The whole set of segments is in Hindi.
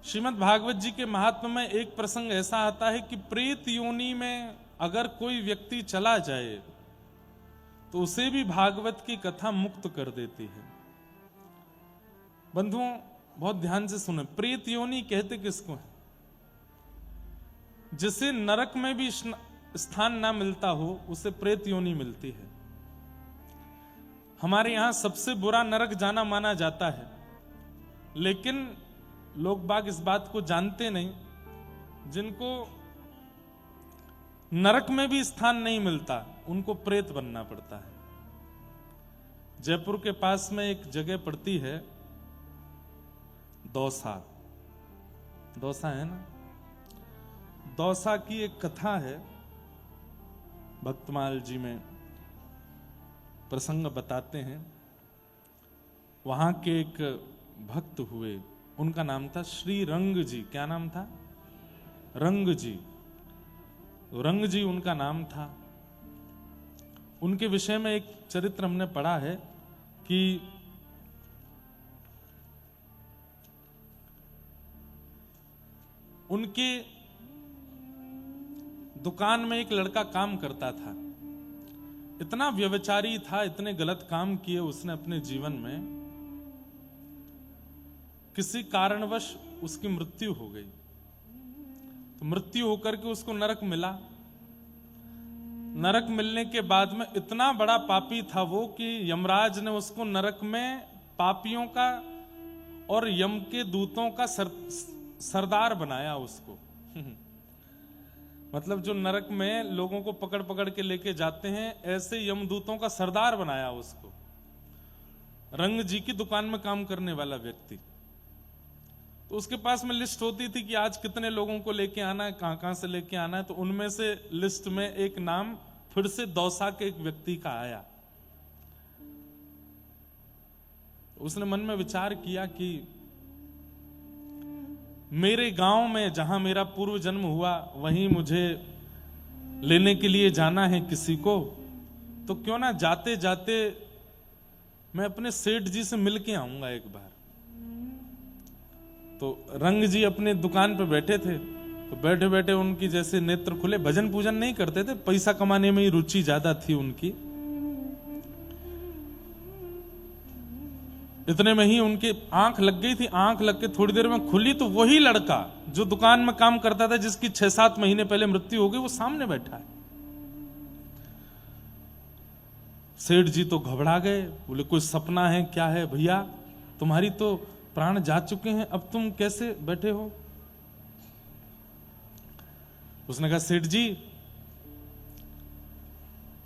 श्रीमद् भागवत जी के महात्म्य में एक प्रसंग ऐसा आता है कि प्रेत योनि में अगर कोई व्यक्ति चला जाए तो उसे भी भागवत की कथा मुक्त कर देती है। बंधुओं, बहुत ध्यान से सुने, प्रेत योनि कहते किसको है? जिसे नरक में भी स्थान ना मिलता हो उसे प्रेत योनि मिलती है। हमारे यहां सबसे बुरा नरक जाना माना जाता है, लेकिन लोग बाग इस बात को जानते नहीं, जिनको नरक में भी स्थान नहीं मिलता उनको प्रेत बनना पड़ता है। जयपुर के पास में एक जगह पड़ती है दौसा, दौसा है ना, दौसा की एक कथा है, भक्तमाल जी में प्रसंग बताते हैं। वहां के एक भक्त हुए, उनका नाम था श्री रंग जी। क्या नाम था? रंग जी। रंग जी उनका नाम था। उनके विषय में एक चरित्र हमने पढ़ा है कि उनके दुकान में एक लड़का काम करता था। इतना व्यभिचारी था, इतने गलत काम किए उसने अपने जीवन में, किसी कारणवश उसकी मृत्यु हो गई। तो मृत्यु होकर के उसको नरक मिला। नरक मिलने के बाद में इतना बड़ा पापी था वो कि यमराज ने उसको नरक में पापियों का और यम के दूतों का सरदार बनाया उसको। मतलब जो नरक में लोगों को पकड़ पकड़ के लेके जाते हैं, ऐसे यमदूतों का सरदार बनाया उसको। रंग जी की दुकान में काम करने वाला व्यक्ति। तो उसके पास में लिस्ट होती थी कि आज कितने लोगों को लेके आना है, कहां कहां से लेके आना है। तो उनमें से लिस्ट में एक नाम फिर से दौसा के एक व्यक्ति का आया। उसने मन में विचार किया कि मेरे गांव में जहां मेरा पूर्व जन्म हुआ वहीं मुझे लेने के लिए जाना है किसी को, तो क्यों ना जाते जाते मैं अपने सेठ जी से मिल के आऊंगा एक बार। तो रंग जी अपने दुकान पे बैठे थे, तो बैठे बैठे उनकी जैसे नेत्र खुले। भजन पूजन नहीं करते थे, पैसा कमाने में ही रुचि ज्यादा थी उनकी। इतने में ही उनके आंख लग गई थी। आंख लग के थोड़ी देर में खुली तो वही लड़का जो दुकान में काम करता था, जिसकी 6-7 महीने पहले मृत्यु हो गई, वो सामने बैठा है। सेठ जी तो घबरा गए, बोले कोई सपना है क्या है भैया? तुम्हारी तो प्राण जा चुके हैं, अब तुम कैसे बैठे हो? उसने कहा सेठ जी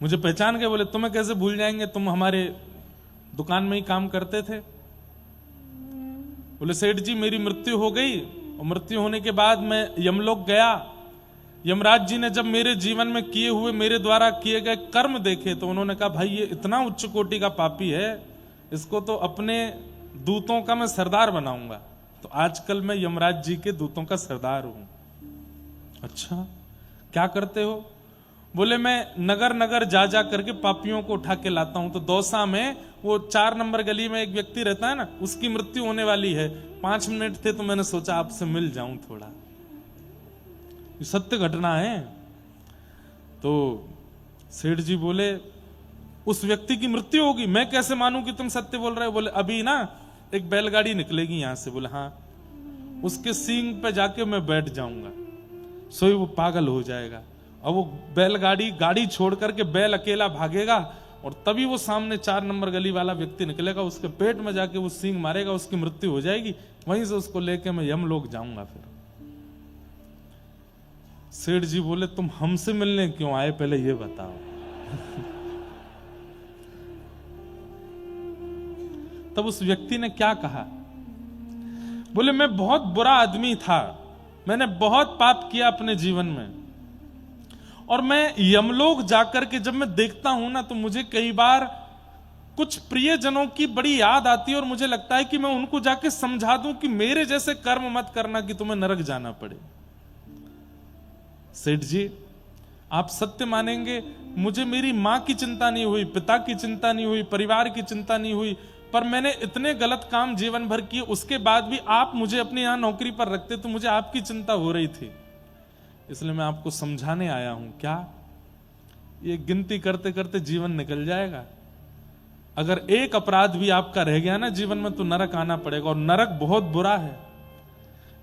मुझे पहचान गए? बोले तुम्हें कैसे भूल जाएंगे, तुम हमारे दुकान में ही काम करते थे। बोले सेठ जी मेरी मृत्यु हो गई, और मृत्यु होने के बाद मैं यमलोक गया। यमराज जी ने जब मेरे जीवन में किए हुए, मेरे द्वारा किए गए कर्म देखे, तो उन्होंने कहा भाई ये इतना उच्च कोटि का पापी है, इसको तो अपने दूतों का मैं सरदार बनाऊंगा। तो आजकल मैं यमराज जी के दूतों का सरदार हूं। अच्छा क्या करते हो? बोले मैं नगर नगर जा जा करके पापियों को उठा के लाता हूं। तो दौसा में वो 4 नंबर गली में एक व्यक्ति रहता है ना, उसकी मृत्यु होने वाली है। 5 मिनट थे तो मैंने सोचा आपसे मिल जाऊं थोड़ा, ये सत्य घटना है। तो सेठ जी बोले उस व्यक्ति की मृत्यु होगी, मैं कैसे मानूं कि तुम सत्य बोल रहे हो? बोले अभी ना एक बैलगाड़ी निकलेगी यहां से। बोले हाँ, उसके सींग पे जाके मैं बैठ जाऊंगा, सोई वो पागल हो जाएगा। और वो बैलगाड़ी गाड़ी छोड़ करके बैल अकेला भागेगा, और तभी वो सामने 4 नंबर गली वाला व्यक्ति निकलेगा, उसके पेट में जाके वो सींग मारेगा, उसकी मृत्यु हो जाएगी। वहीं से उसको लेके मैं यमलोक जाऊंगा। फिर सेठ जी बोले तुम हमसे मिलने क्यों आए, पहले ये बताओ। तब उस व्यक्ति ने क्या कहा? बोले मैं बहुत बुरा आदमी था, मैंने बहुत पाप किया अपने जीवन में, और मैं यमलोक जाकर के जब मैं देखता हूं ना, तो मुझे कई बार कुछ प्रियजनों की बड़ी याद आती है, और मुझे लगता है कि मैं उनको जाके समझा दूं कि मेरे जैसे कर्म मत करना कि तुम्हें नरक जाना पड़े। सेठ जी आप सत्य मानेंगे, मुझे मेरी मां की चिंता नहीं हुई, पिता की चिंता नहीं हुई, परिवार की चिंता नहीं हुई, पर मैंने इतने गलत काम जीवन भर किए, उसके बाद भी आप मुझे अपने यहां नौकरी पर रखते तो मुझे आपकी चिंता हो रही थी, इसलिए मैं आपको समझाने आया हूं। क्या ये गिनती करते करते जीवन निकल जाएगा? अगर एक अपराध भी आपका रह गया ना जीवन में तो नरक आना पड़ेगा, और नरक बहुत बुरा है।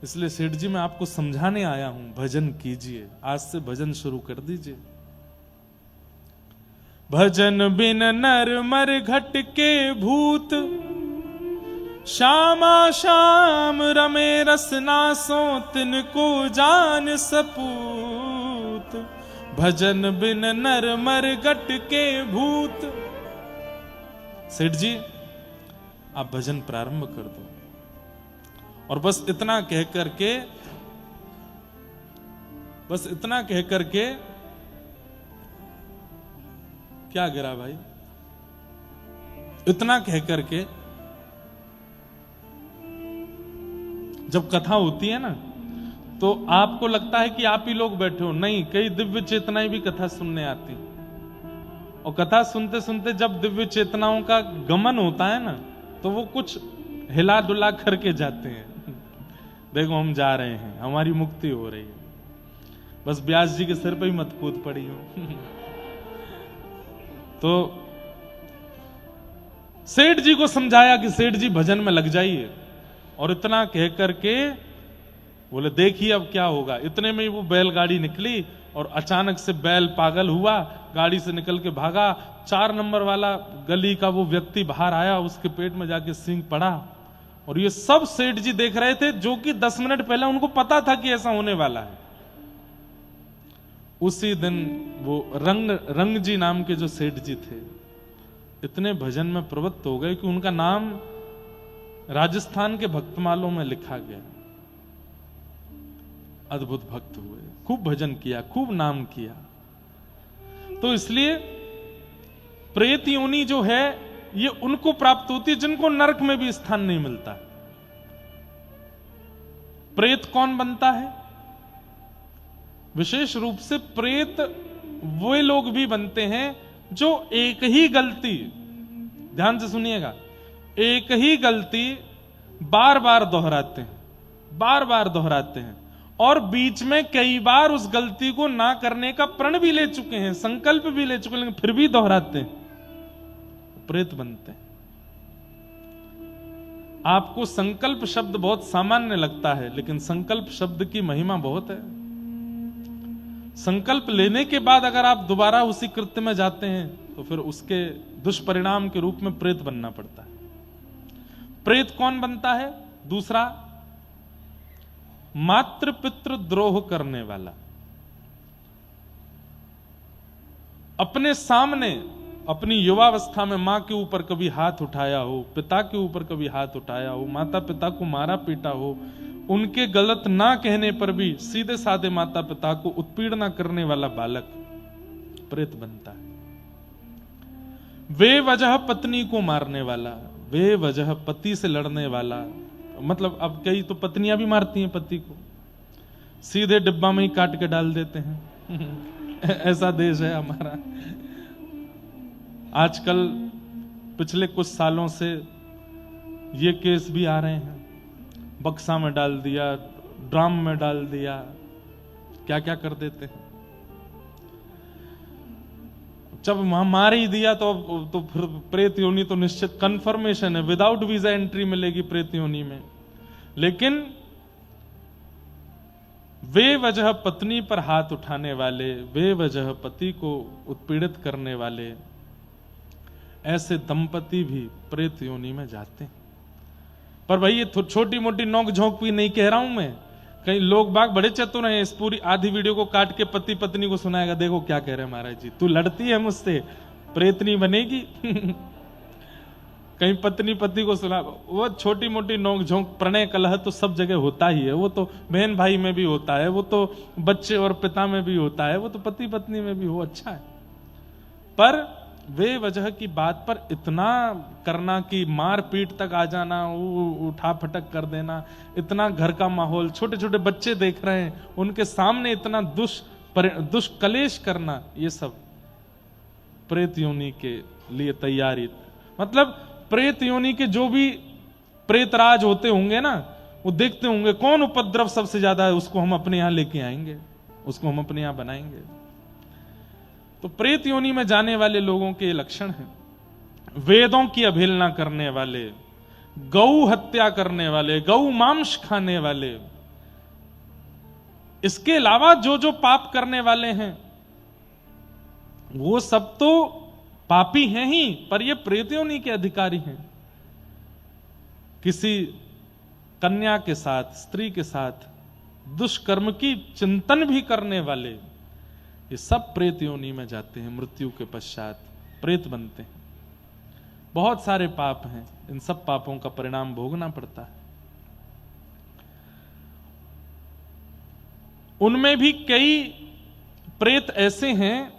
इसलिए सेठ जी मैं आपको समझाने आया हूं, भजन कीजिए, आज से भजन शुरू कर दीजिए। भजन बिन नर मर घट के भूत, श्यामा श्याम रमे रसना सो तिनको जान सपूत। भजन बिन नर मर घट के भूत। सेठ जी आप भजन प्रारंभ कर दो, और बस इतना कह करके क्या गिरा भाई, इतना कह करके जब कथा होती है ना तो आपको लगता है कि आप ही लोग बैठे हो, नहीं, कई दिव्य चेतनाएं भी कथा सुनने आती, और कथा सुनते सुनते जब दिव्य चेतनाओं का गमन होता है ना तो वो कुछ हिला डुला करके जाते हैं। देखो हम जा रहे हैं, हमारी मुक्ति हो रही है, बस व्यास जी के सिर पे ही मत कूद पड़ी हो। तो सेठ जी को समझाया कि सेठ जी भजन में लग जाइए, और इतना कह करके बोले देखिए अब क्या होगा। इतने में ही वो बैलगाड़ी निकली और अचानक से बैल पागल हुआ, गाड़ी से निकल के भागा। 4 नंबर वाला गली का वो व्यक्ति बाहर आया, उसके पेट में जाके सींग पड़ा, और ये सब सेठ जी देख रहे थे, जो कि 10 मिनट पहले उनको पता था कि ऐसा होने वाला है। उसी दिन वो रंग जी नाम के जो सेठ जी थे इतने भजन में प्रवृत्त हो गए कि उनका नाम राजस्थान के भक्तमालों में लिखा गया। अद्भुत भक्त हुए, खूब भजन किया, खूब नाम किया। तो इसलिए प्रेत योनि जो है ये उनको प्राप्त होती है जिनको नरक में भी स्थान नहीं मिलता। प्रेत कौन बनता है? विशेष रूप से प्रेत वे लोग भी बनते हैं जो एक ही गलती, ध्यान से सुनिएगा, एक ही गलती बार बार दोहराते हैं, और बीच में कई बार उस गलती को ना करने का प्रण भी ले चुके हैं, संकल्प भी ले चुके हैं, लेकिन फिर भी दोहराते हैं, प्रेत बनते हैं। आपको संकल्प शब्द बहुत सामान्य लगता है, लेकिन संकल्प शब्द की महिमा बहुत है। संकल्प लेने के बाद अगर आप दोबारा उसी कृत्य में जाते हैं तो फिर उसके दुष्परिणाम के रूप में प्रेत बनना पड़ता है। प्रेत कौन बनता है? दूसरा, मातृ पितृ द्रोह करने वाला। अपने सामने अपनी युवावस्था में मां के ऊपर कभी हाथ उठाया हो, पिता के ऊपर कभी हाथ उठाया हो, माता पिता को मारा पीटा हो, उनके गलत ना कहने पर भी सीधे साधे माता पिता को उत्पीड़ना करने वाला बालक प्रेत बनता है। वे वजह पत्नी को मारने वाला, वे वजह पति से लड़ने वाला, मतलब अब कई तो पत्नियां भी मारती हैं पति को, सीधे डिब्बा में ही काट के डाल देते हैं। ऐसा देश है हमारा। आजकल पिछले कुछ सालों से ये केस भी आ रहे हैं, बक्सा में डाल दिया, ड्राम में डाल दिया, क्या क्या कर देते हैं। जब मार ही दिया तो फिर प्रेत योनि तो निश्चित कंफर्मेशन है, विदाउट वीजा एंट्री मिलेगी प्रेत योनि में। लेकिन वे वजह पत्नी पर हाथ उठाने वाले, वे वजह पति को उत्पीड़ित करने वाले, ऐसे दंपति भी प्रेत योनि में जाते हैं। पर भाई ये छोटी मोटी नोक झोंक भी नहीं कह रहा हूं मैं। कई लोग बाग बड़े चतुर हैं, इस पूरी आधी वीडियो को काट के पति पत्नी को सुनाएगा, देखो क्या कह रहे हैं महाराज जी, तू लड़ती है मुझसे, प्रेतनी बनेगी। कहीं पत्नी पति को सुना, वो छोटी मोटी नोक झोंक, प्रणय कलह तो सब जगह होता ही है, वो तो बहन भाई में भी होता है, वो तो बच्चे और पिता में भी होता है, वो तो पति पत्नी में भी हो, अच्छा है। पर वे वजह की बात पर इतना करना कि मार पीट तक आ जाना, उठा फटक कर देना, इतना घर का माहौल, छोटे छोटे बच्चे देख रहे हैं, उनके सामने इतना दुष्कलेश करना, ये सब प्रेत योनि के लिए तैयारी। मतलब प्रेत योनि के जो भी प्रेतराज होते होंगे ना, वो देखते होंगे कौन उपद्रव सबसे ज्यादा है, उसको हम अपने यहां लेके आएंगे, उसको हम अपने यहां बनाएंगे। तो प्रेत योनि में जाने वाले लोगों के लक्षण हैं, वेदों की अवहेलना करने वाले, गौ हत्या करने वाले, गौ मांस खाने वाले, इसके अलावा जो जो पाप करने वाले हैं वो सब तो पापी हैं ही, पर ये प्रेत योनि के अधिकारी हैं। किसी कन्या के साथ, स्त्री के साथ दुष्कर्म की चिंतन भी करने वाले, ये सब प्रेत योनि में जाते हैं, मृत्यु के पश्चात प्रेत बनते हैं। बहुत सारे पाप हैं, इन सब पापों का परिणाम भोगना पड़ता है। उनमें भी कई प्रेत ऐसे हैं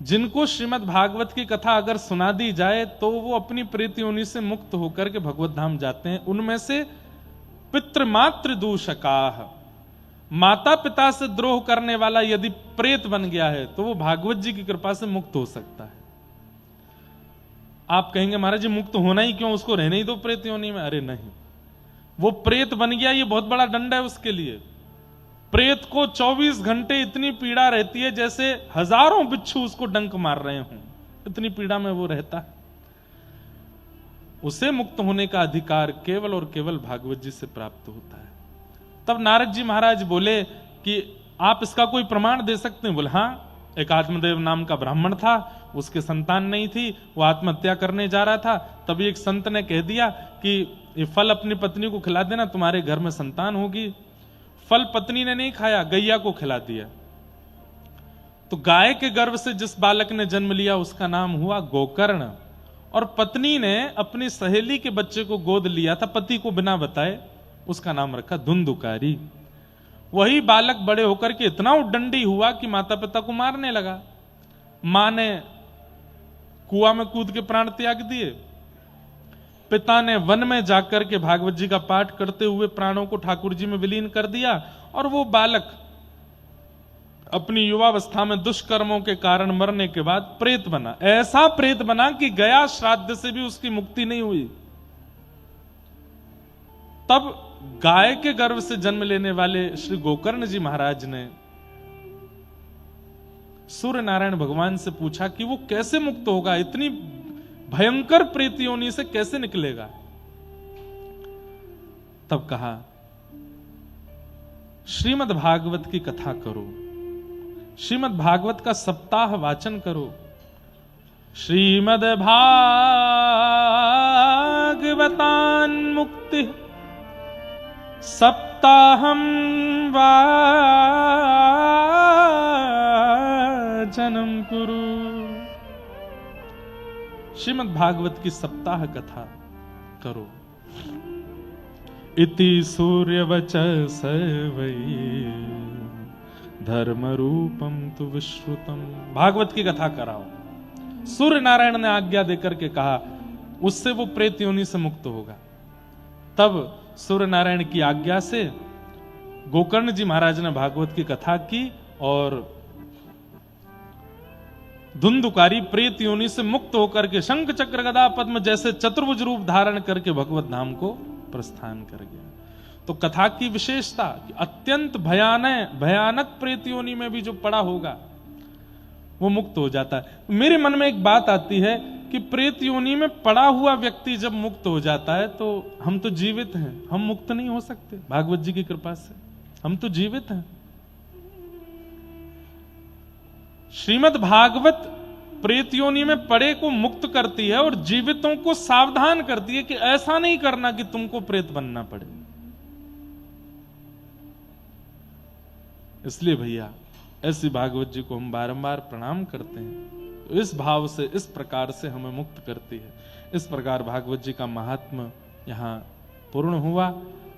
जिनको श्रीमद् भागवत की कथा अगर सुना दी जाए तो वो अपनी प्रेत योनि से मुक्त होकर के भगवत धाम जाते हैं। उनमें से पितृमातृ दूषकाः, माता पिता से द्रोह करने वाला यदि प्रेत बन गया है तो वो भागवत जी की कृपा से मुक्त हो सकता है। आप कहेंगे महाराज जी मुक्त होना ही क्यों, उसको रहने ही दो प्रेत योनि में। अरे नहीं, वो प्रेत बन गया ये बहुत बड़ा दंड है उसके लिए। प्रेत को 24 घंटे इतनी पीड़ा रहती है जैसे हजारों बिच्छू उसको डंक मार रहे हों, इतनी पीड़ा में वो रहता है। उसे मुक्त होने का अधिकार केवल और केवल भागवत जी से प्राप्त होता है। तब नारद जी महाराज बोले कि आप इसका कोई प्रमाण दे सकते हैं? बोले हाँ, एक आत्मदेव नाम का ब्राह्मण था, उसके संतान नहीं थी, वो आत्महत्या करने जा रहा था। तभी एक संत ने कह दिया कि ये फल अपनी पत्नी को खिला देना, तुम्हारे घर में संतान होगी। फल पत्नी ने नहीं खाया, गैया को खिला दिया। तो गाय के गर्भ से जिस बालक ने जन्म लिया उसका नाम हुआ गोकर्ण, और पत्नी ने अपनी सहेली के बच्चे को गोद लिया था पति को बिना बताए, उसका नाम रखा धुंधुकारी। वही बालक बड़े होकर के इतना उद्दंडी हुआ कि माता पिता को मारने लगा। मां ने कुआं में कूद के प्राण त्याग दिए, पिता ने वन में जाकर के भागवत जी का पाठ करते हुए प्राणों को ठाकुर जी में विलीन कर दिया, और वो बालक अपनी युवावस्था में दुष्कर्मों के कारण मरने के बाद प्रेत बना। ऐसा प्रेत बना कि गया श्राद्ध से भी उसकी मुक्ति नहीं हुई। तब गाय के गर्भ से जन्म लेने वाले श्री गोकर्ण जी महाराज ने सूर्य नारायण भगवान से पूछा कि वो कैसे मुक्त होगा, इतनी भयंकर प्रेत योनि से कैसे निकलेगा। तब कहा श्रीमद् भागवत की कथा करो, श्रीमद् भागवत का सप्ताह वाचन करो। श्रीमद् भागवतान मुक्ति सप्ताहम वाचनम कुरु। श्रीमद् भागवत की सप्ताह कथा करो। इति सूर्यवचः वै धर्म रूपम तु विश्रुतम। भागवत की कथा कराओ। सूर्य नारायण ने आज्ञा देकर के कहा, उससे वो प्रेत योनि से मुक्त होगा। तब सूर्य नारायण की आज्ञा से गोकर्ण जी महाराज ने भागवत की कथा की और धुंधुकारी प्रेत योनि से मुक्त होकर के शंख चक्र गदा पद्म जैसे चतुर्भुज रूप धारण करके भगवत धाम को प्रस्थान कर गया। तो कथा की विशेषता कि अत्यंत भयानक प्रेत योनि में भी जो पड़ा होगा वो मुक्त हो जाता है। मेरे मन में एक बात आती है कि प्रेत योनि में पड़ा हुआ व्यक्ति जब मुक्त हो जाता है तो हम तो जीवित हैं, हम मुक्त नहीं हो सकते भागवत जी की कृपा से, हम तो जीवित हैं। श्रीमद् भागवत प्रेत योनि में पड़े को मुक्त करती है और जीवितों को सावधान करती है कि ऐसा नहीं करना कि तुमको प्रेत बनना पड़े। इसलिए भैया ऐसी भागवत जी को हम बारंबार प्रणाम करते हैं। तो इस भाव से, इस प्रकार से हमें मुक्त करती है। इस प्रकार भागवत जी का महात्म्य यहां पूर्ण हुआ।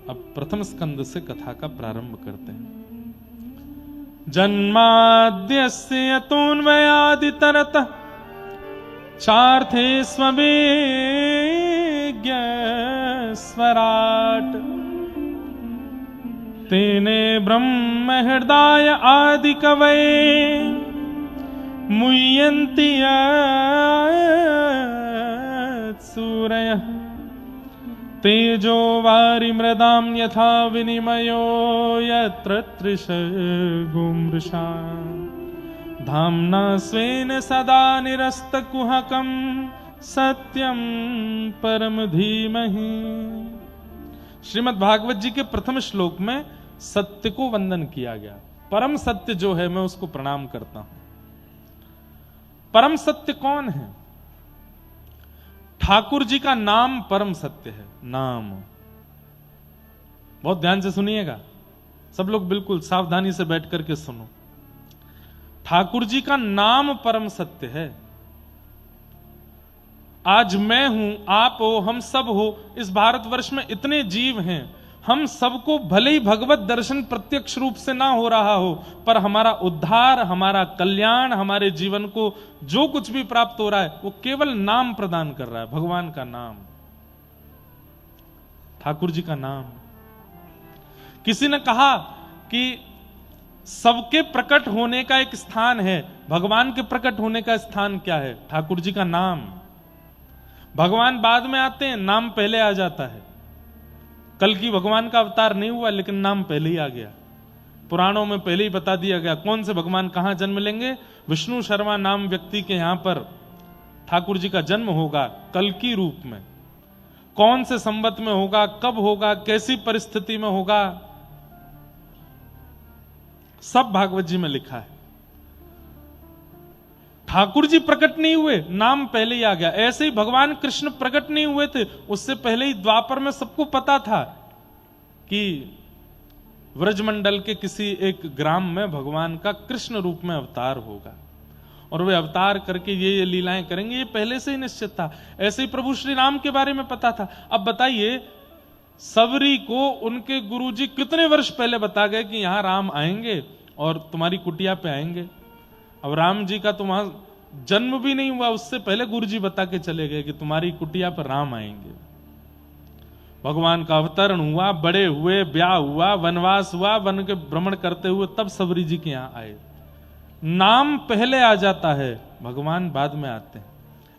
अब प्रथम स्कंद से कथा का प्रारंभ करते हैं। जन्माद्यस्य यतोऽन्वयादितरतः चार्थे स्ववेज्ञ स्वराट् तेने ब्रह्म हृदय आदि कवये मुह्यन्ति सूरयः तेजो वारिमृदां यथा विनिमयो यत्र त्रिशर्गो मृषा धाम्ना स्वेन सदा निरस्तकुहकं सत्यं परम धीमहि। श्रीमद् भागवत जी के प्रथम श्लोक में सत्य को वंदन किया गया। परम सत्य जो है मैं उसको प्रणाम करता हूं। परम सत्य कौन है? ठाकुर जी का नाम परम सत्य है। नाम बहुत ध्यान से सुनिएगा, सब लोग बिल्कुल सावधानी से बैठ करके सुनो। ठाकुर जी का नाम परम सत्य है। आज मैं हूं, आप हो, हम सब हो, इस भारतवर्ष में इतने जीव हैं, हम सबको भले ही भगवत दर्शन प्रत्यक्ष रूप से ना हो रहा हो, पर हमारा उद्धार, हमारा कल्याण, हमारे जीवन को जो कुछ भी प्राप्त हो रहा है वो केवल नाम प्रदान कर रहा है। भगवान का नाम, ठाकुर जी का नाम। किसी ने कहा कि सबके प्रकट होने का एक स्थान है, भगवान के प्रकट होने का स्थान क्या है? ठाकुर जी का नाम। भगवान बाद में आते हैं, नाम पहले आ जाता है। कल की भगवान का अवतार नहीं हुआ, लेकिन नाम पहले ही आ गया। पुराणों में पहले ही बता दिया गया कौन से भगवान कहां जन्म लेंगे। विष्णु शर्मा नाम व्यक्ति के यहां पर ठाकुर जी का जन्म होगा कल की रूप में। कौन से संवत में होगा, कब होगा, कैसी परिस्थिति में होगा, सब भागवत जी में लिखा है। ठाकुर जी प्रकट नहीं हुए, नाम पहले ही आ गया। ऐसे ही भगवान कृष्ण प्रकट नहीं हुए थे, उससे पहले ही द्वापर में सबको पता था कि व्रजमंडल के किसी एक ग्राम में भगवान का कृष्ण रूप में अवतार होगा और वे अवतार करके ये लीलाएं करेंगे, ये पहले से ही निश्चित था। ऐसे ही प्रभु श्री राम के बारे में पता था। अब बताइए, सबरी को उनके गुरुजी कितने वर्ष पहले बता गए कि यहां राम आएंगे और तुम्हारी कुटिया पे आएंगे। अब राम जी का तो वहां जन्म भी नहीं हुआ, उससे पहले गुरुजी बता के चले गए कि तुम्हारी कुटिया पर राम आएंगे। भगवान का अवतरण हुआ, बड़े हुए, ब्याह हुआ, वनवास हुआ, वन के भ्रमण करते हुए तब सबरी जी के यहां आए। नाम पहले आ जाता है, भगवान बाद में आते हैं।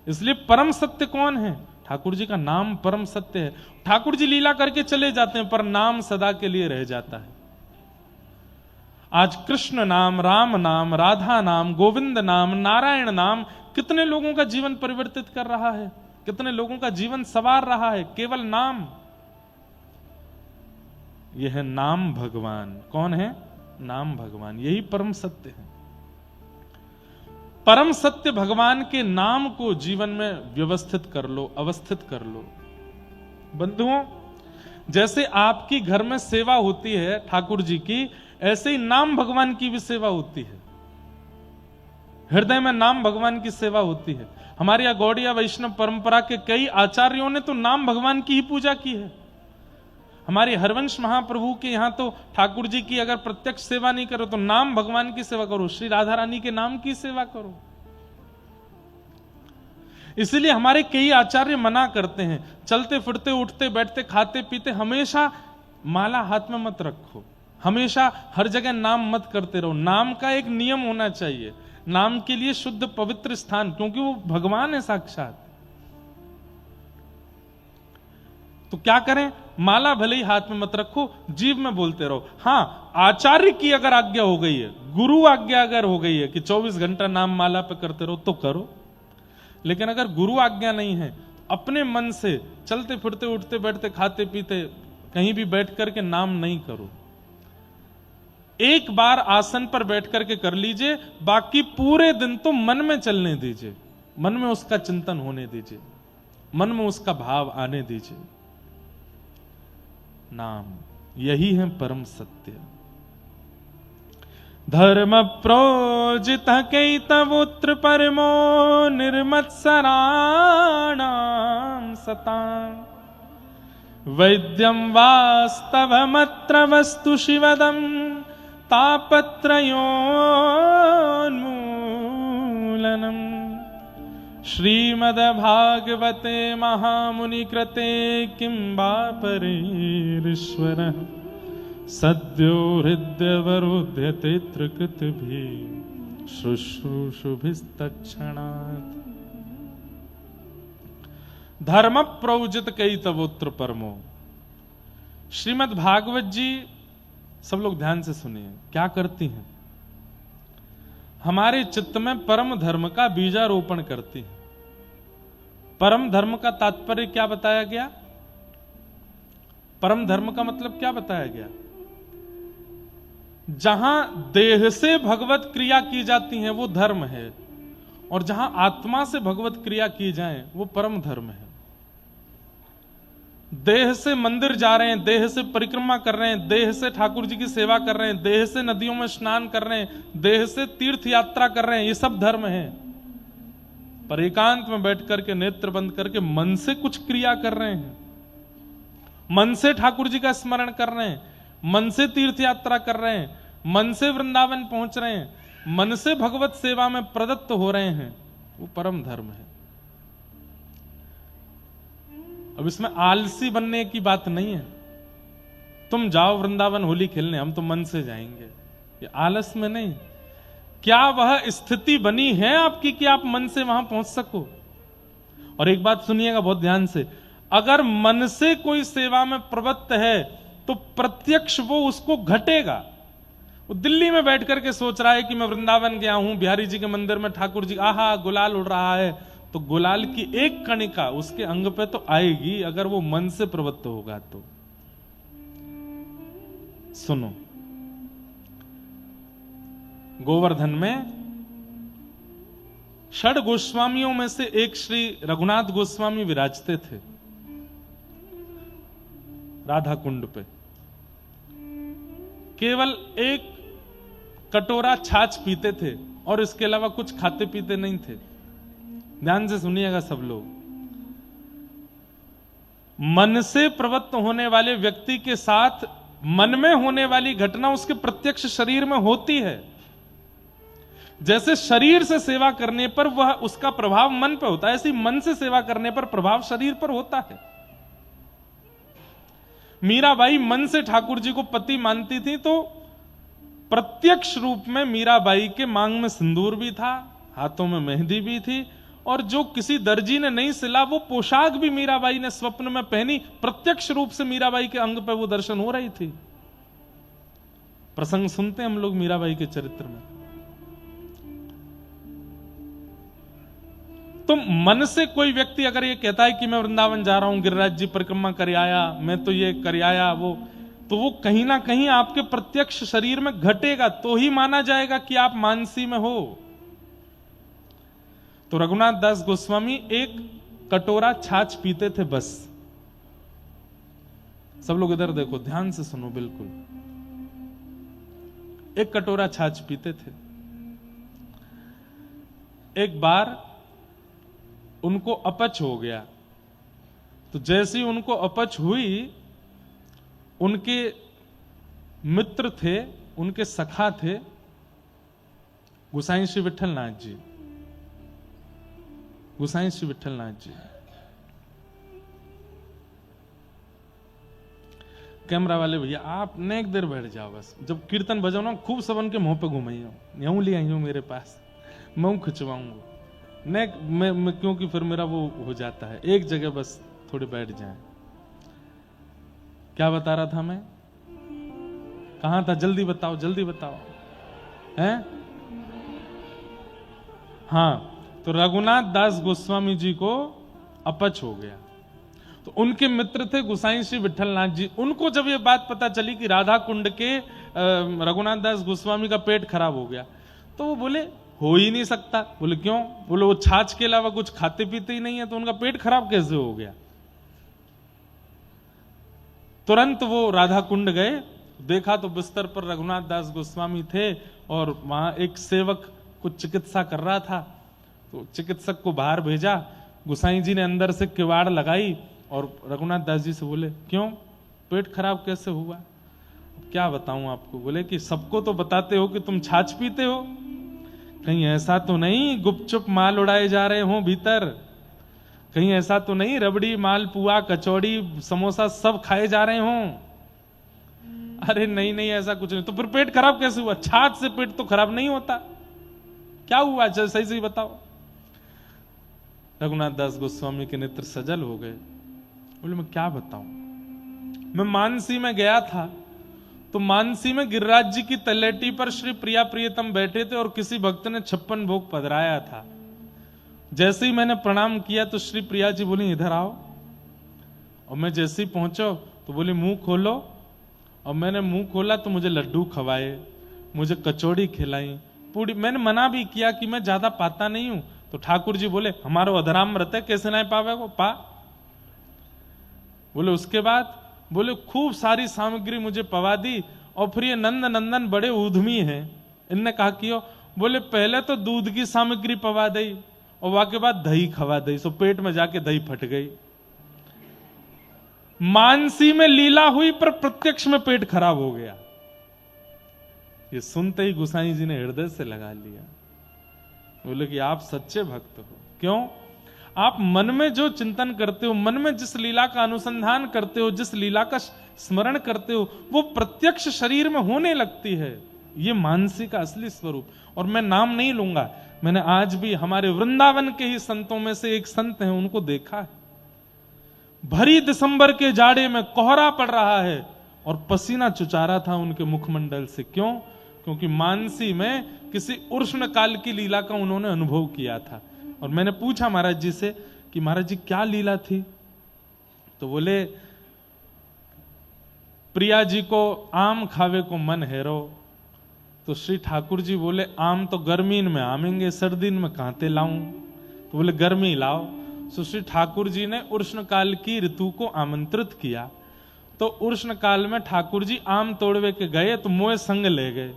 इसलिए परम सत्य कौन है? ठाकुर जी का नाम परम सत्य है। ठाकुर जी लीला करके चले जाते हैं, पर नाम सदा के लिए रह जाता है। आज कृष्ण नाम, राम नाम, राधा नाम, गोविंद नाम, नारायण नाम कितने लोगों का जीवन परिवर्तित कर रहा है, कितने लोगों का जीवन संवार रहा है, केवल नाम। यह है नाम भगवान। कौन है? नाम भगवान। यही परम सत्य है। परम सत्य भगवान के नाम को जीवन में व्यवस्थित कर लो, अवस्थित कर लो। बंधुओं, जैसे आपकी घर में सेवा होती है ठाकुर जी की, ऐसे ही नाम भगवान की भी सेवा होती है। हृदय में नाम भगवान की सेवा होती है। हमारे यहां गौड़िया वैष्णव परंपरा के कई आचार्यों ने तो नाम भगवान की ही पूजा की है। हमारे हरवंश महाप्रभु के यहां तो ठाकुर जी की अगर प्रत्यक्ष सेवा नहीं करो तो नाम भगवान की सेवा करो, श्री राधा रानी के नाम की सेवा करो। इसलिए हमारे कई आचार्य मना करते हैं, चलते फिरते, उठते बैठते, खाते पीते हमेशा माला हाथ में मत रखो, हमेशा हर जगह नाम मत करते रहो। नाम का एक नियम होना चाहिए, नाम के लिए शुद्ध पवित्र स्थान, क्योंकि वो भगवान है साक्षात। तो क्या करें? माला भले ही हाथ में मत रखो, जीव में बोलते रहो। हां, आचार्य की अगर आज्ञा हो गई है, गुरु आज्ञा अगर हो गई है कि 24 घंटा नाम माला पे करते रहो तो करो। लेकिन अगर गुरु आज्ञा नहीं है, अपने मन से चलते फिरते, उठते बैठते, खाते पीते कहीं भी बैठ करके नाम नहीं करो। एक बार आसन पर बैठ करके कर लीजिए, बाकी पूरे दिन तो मन में चलने दीजिए, मन में उसका चिंतन होने दीजिए, मन में उसका भाव आने दीजिए। नाम, यही है परम सत्य। धर्म प्रोजित कैतवोत्र परमो निर्मत्सराणां सतां वैद्यं वास्तवमत्र वस्तु शिवदं तापत्रयोन्मूलनम्। श्रीमद्भागवते महामुनिकृते किं वा परेरीश्वरः सद्यो हृदयवरुध्यते त्रिकृतिभिः शुश्रूषुभिस्तत्क्षणात्। धर्म प्रौजित कई तवोत्र परमो। श्रीमद् भागवत जी सब लोग ध्यान से सुनिए, क्या करती हैं? हमारे चित्त में परम धर्म का बीजारोपण करती हैं। परम धर्म का तात्पर्य क्या बताया गया? परम धर्म का मतलब क्या बताया गया? जहां देह से भगवत क्रिया की जाती है वो धर्म है, और जहां आत्मा से भगवत क्रिया की जाए वो परम धर्म है। देह से मंदिर जा रहे हैं, देह से परिक्रमा कर रहे हैं, देह से ठाकुर जी की सेवा कर रहे हैं, देह से नदियों में स्नान कर रहे हैं, देह से तीर्थ यात्रा कर रहे हैं, ये सब धर्म है। पर एकांत में बैठ करके नेत्र बंद करके मन से कुछ क्रिया कर रहे हैं, मन से ठाकुर जी का स्मरण कर रहे हैं, मन से तीर्थ यात्रा कर रहे हैं, मन से वृंदावन पहुंच रहे हैं, मन से भगवत सेवा में प्रदत्त हो रहे हैं, वो परम धर्म है। अब इसमें आलसी बनने की बात नहीं है, तुम जाओ वृंदावन होली खेलने, हम तो मन से जाएंगे, ये आलस में नहीं। क्या वह स्थिति बनी है आपकी कि आप मन से वहां पहुंच सको? और एक बात सुनिएगा बहुत ध्यान से, अगर मन से कोई सेवा में प्रवृत्त है तो प्रत्यक्ष वो उसको घटेगा। वो दिल्ली में बैठ करके सोच रहा है कि मैं वृंदावन गया हूं, बिहारी जी के मंदिर में ठाकुर जी आहा गुलाल उड़ रहा है, तो गुलाल की एक कणिका उसके अंग पे तो आएगी, अगर वो मन से प्रवृत्त होगा तो। सुनो, गोवर्धन में षड गोस्वामियों में से एक श्री रघुनाथ गोस्वामी विराजते थे राधा कुंड पे। केवल एक कटोरा छाछ पीते थे और इसके अलावा कुछ खाते पीते नहीं थे। ध्यान से सुनिएगा सब लोग, मन से प्रवृत्त होने वाले व्यक्ति के साथ मन में होने वाली घटना उसके प्रत्यक्ष शरीर में होती है। जैसे शरीर से सेवा करने पर वह उसका प्रभाव मन पर होता है, ऐसे मन से सेवा करने पर प्रभाव शरीर पर होता है। मीराबाई मन से ठाकुर जी को पति मानती थी, तो प्रत्यक्ष रूप में मीराबाई के मांग में सिंदूर भी था, हाथों में मेहंदी भी थी, और जो किसी दर्जी ने नहीं सिला वो पोशाक भी मीराबाई ने स्वप्न में पहनी। प्रत्यक्ष रूप से मीराबाई के अंग पर वो दर्शन हो रही थी। प्रसंग सुनते हैं हम लोग मीराबाई के चरित्र में। तो मन से कोई व्यक्ति अगर ये कहता है कि मैं वृंदावन जा रहा हूं, गिरिराज जी परिक्रमा कर आया, मैं तो ये कर आया, तो वो कहीं ना कहीं आपके प्रत्यक्ष शरीर में घटेगा, तो ही माना जाएगा कि आप मानसी में हो। तो रघुनाथ दास गोस्वामी एक कटोरा छाछ पीते थे बस। सब लोग इधर देखो, ध्यान से सुनो बिल्कुल। एक कटोरा छाछ पीते थे। एक बार उनको अपच हो गया, तो जैसे ही उनको अपच हुई, उनके मित्र थे, उनके सखा थे गोसाई श्री विठलनाथ जी। गोसाई श्री विठलनाथ जी कैमरा वाले भैया, आप नेक देर बैठ जाओ बस, जब कीर्तन बजाओ ना खूब सबन के मुंह पे घुमाइयो, यूं ले आई हूं मेरे पास, मैं खिंचवाऊंगा नेक मैं क्योंकि फिर मेरा वो हो जाता है। एक जगह बस थोड़ी बैठ जाए। क्या बता रहा था मैं, कहां था? जल्दी बताओ, जल्दी बताओ। हैं? हाँ, तो रघुनाथ दास गोस्वामी जी को अपच हो गया, तो उनके मित्र थे गोसाई श्री विठलनाथ जी। उनको जब ये बात पता चली कि राधा कुंड के रघुनाथ दास गोस्वामी का पेट खराब हो गया, तो वो बोले हो ही नहीं सकता। बोले क्यों? बोले वो छाछ के अलावा कुछ खाते पीते ही नहीं है, तो उनका पेट खराब कैसे हो गया? तुरंत वो राधा कुंड गए, देखा तो बिस्तर पर रघुनाथ दास गोस्वामी थे, और वहां एक सेवक कुछ चिकित्सा कर रहा था, तो चिकित्सक को बाहर भेजा। गोसाई जी ने अंदर से किवाड़ लगाई और रघुनाथ दास जी से बोले क्यों, पेट खराब कैसे हुआ? क्या बताऊं आपको? बोले कि सबको तो बताते हो कि तुम छाछ पीते हो, कहीं ऐसा तो नहीं गुपचुप माल उड़ाए जा रहे हो भीतर? कहीं ऐसा तो नहीं रबड़ी मालपुआ कचौड़ी समोसा सब खाए जा रहे हों? अरे नहीं नहीं, ऐसा कुछ नहीं। तो फिर पेट खराब कैसे हुआ? छाछ से पेट तो खराब नहीं होता, क्या हुआ? चल सही सही बताओ। रघुनाथ दास गोस्वामी के नेत्र सजल हो गए। बोले मैं क्या बताऊं, मैं मानसी में गया था तो मानसी में गिरिराज जी की तलेटी पर श्री प्रिया प्रियतम बैठे थे और किसी भक्त ने 56 भोग पधराया था। जैसे ही मैंने प्रणाम किया तो श्री प्रिया जी बोली इधर आओ, और मैं जैसे ही पहुंचो तो बोली मुंह खोलो, और मैंने मुंह खोला तो मुझे लड्डू खवाए, मुझे कचौड़ी खिलाई, पूरी। मैंने मना भी किया कि मैं ज्यादा पाता नहीं हूं, तो ठाकुर जी बोले हमारो अधराम व्रत है, कैसे नहीं पावे को पा। बोले उसके बाद बोले खूब सारी सामग्री मुझे पवा दी, और फिर ये नंद नंदन बड़े उद्यमी हैं, इनने कहा कियो। बोले पहले तो दूध की सामग्री पवा दी और वहां के बाद दही खवा दी, सो पेट में जाके दही फट गई। मानसी में लीला हुई पर प्रत्यक्ष में पेट खराब हो गया। ये सुनते ही गोसाई जी ने हृदय से लगा लिया। बोले कि आप सच्चे भक्त हो। क्यों? आप मन में जो चिंतन करते हो, मन में जिस लीला का अनुसंधान करते हो, जिस लीला का स्मरण करते हो, वो प्रत्यक्ष शरीर में होने लगती है। ये मानसी का असली स्वरूप। और मैं नाम नहीं लूंगा, मैंने आज भी हमारे वृंदावन के ही संतों में से एक संत हैं, उनको देखा है। भरी दिसंबर के जाड़े में कोहरा पड़ रहा है और पसीना चुचारा था उनके मुखमंडल से। क्यों? क्योंकि मानसी में किसी उष्ण काल की लीला का उन्होंने अनुभव किया था। और मैंने पूछा महाराज जी से कि महाराज जी क्या लीला थी? तो बोले प्रिया जी को आम खावे को मन हैरो, तो श्री ठाकुर जी बोले आम तो गर्मीन में आमेंगे, सर्दीन में कहां लाऊं? तो बोले गर्मी लाओ। तो श्री ठाकुर जी ने उष्ण काल की ऋतु को आमंत्रित किया। तो उष्ण काल में ठाकुर जी आम तोड़वे के गए तो मोए संग ले गए।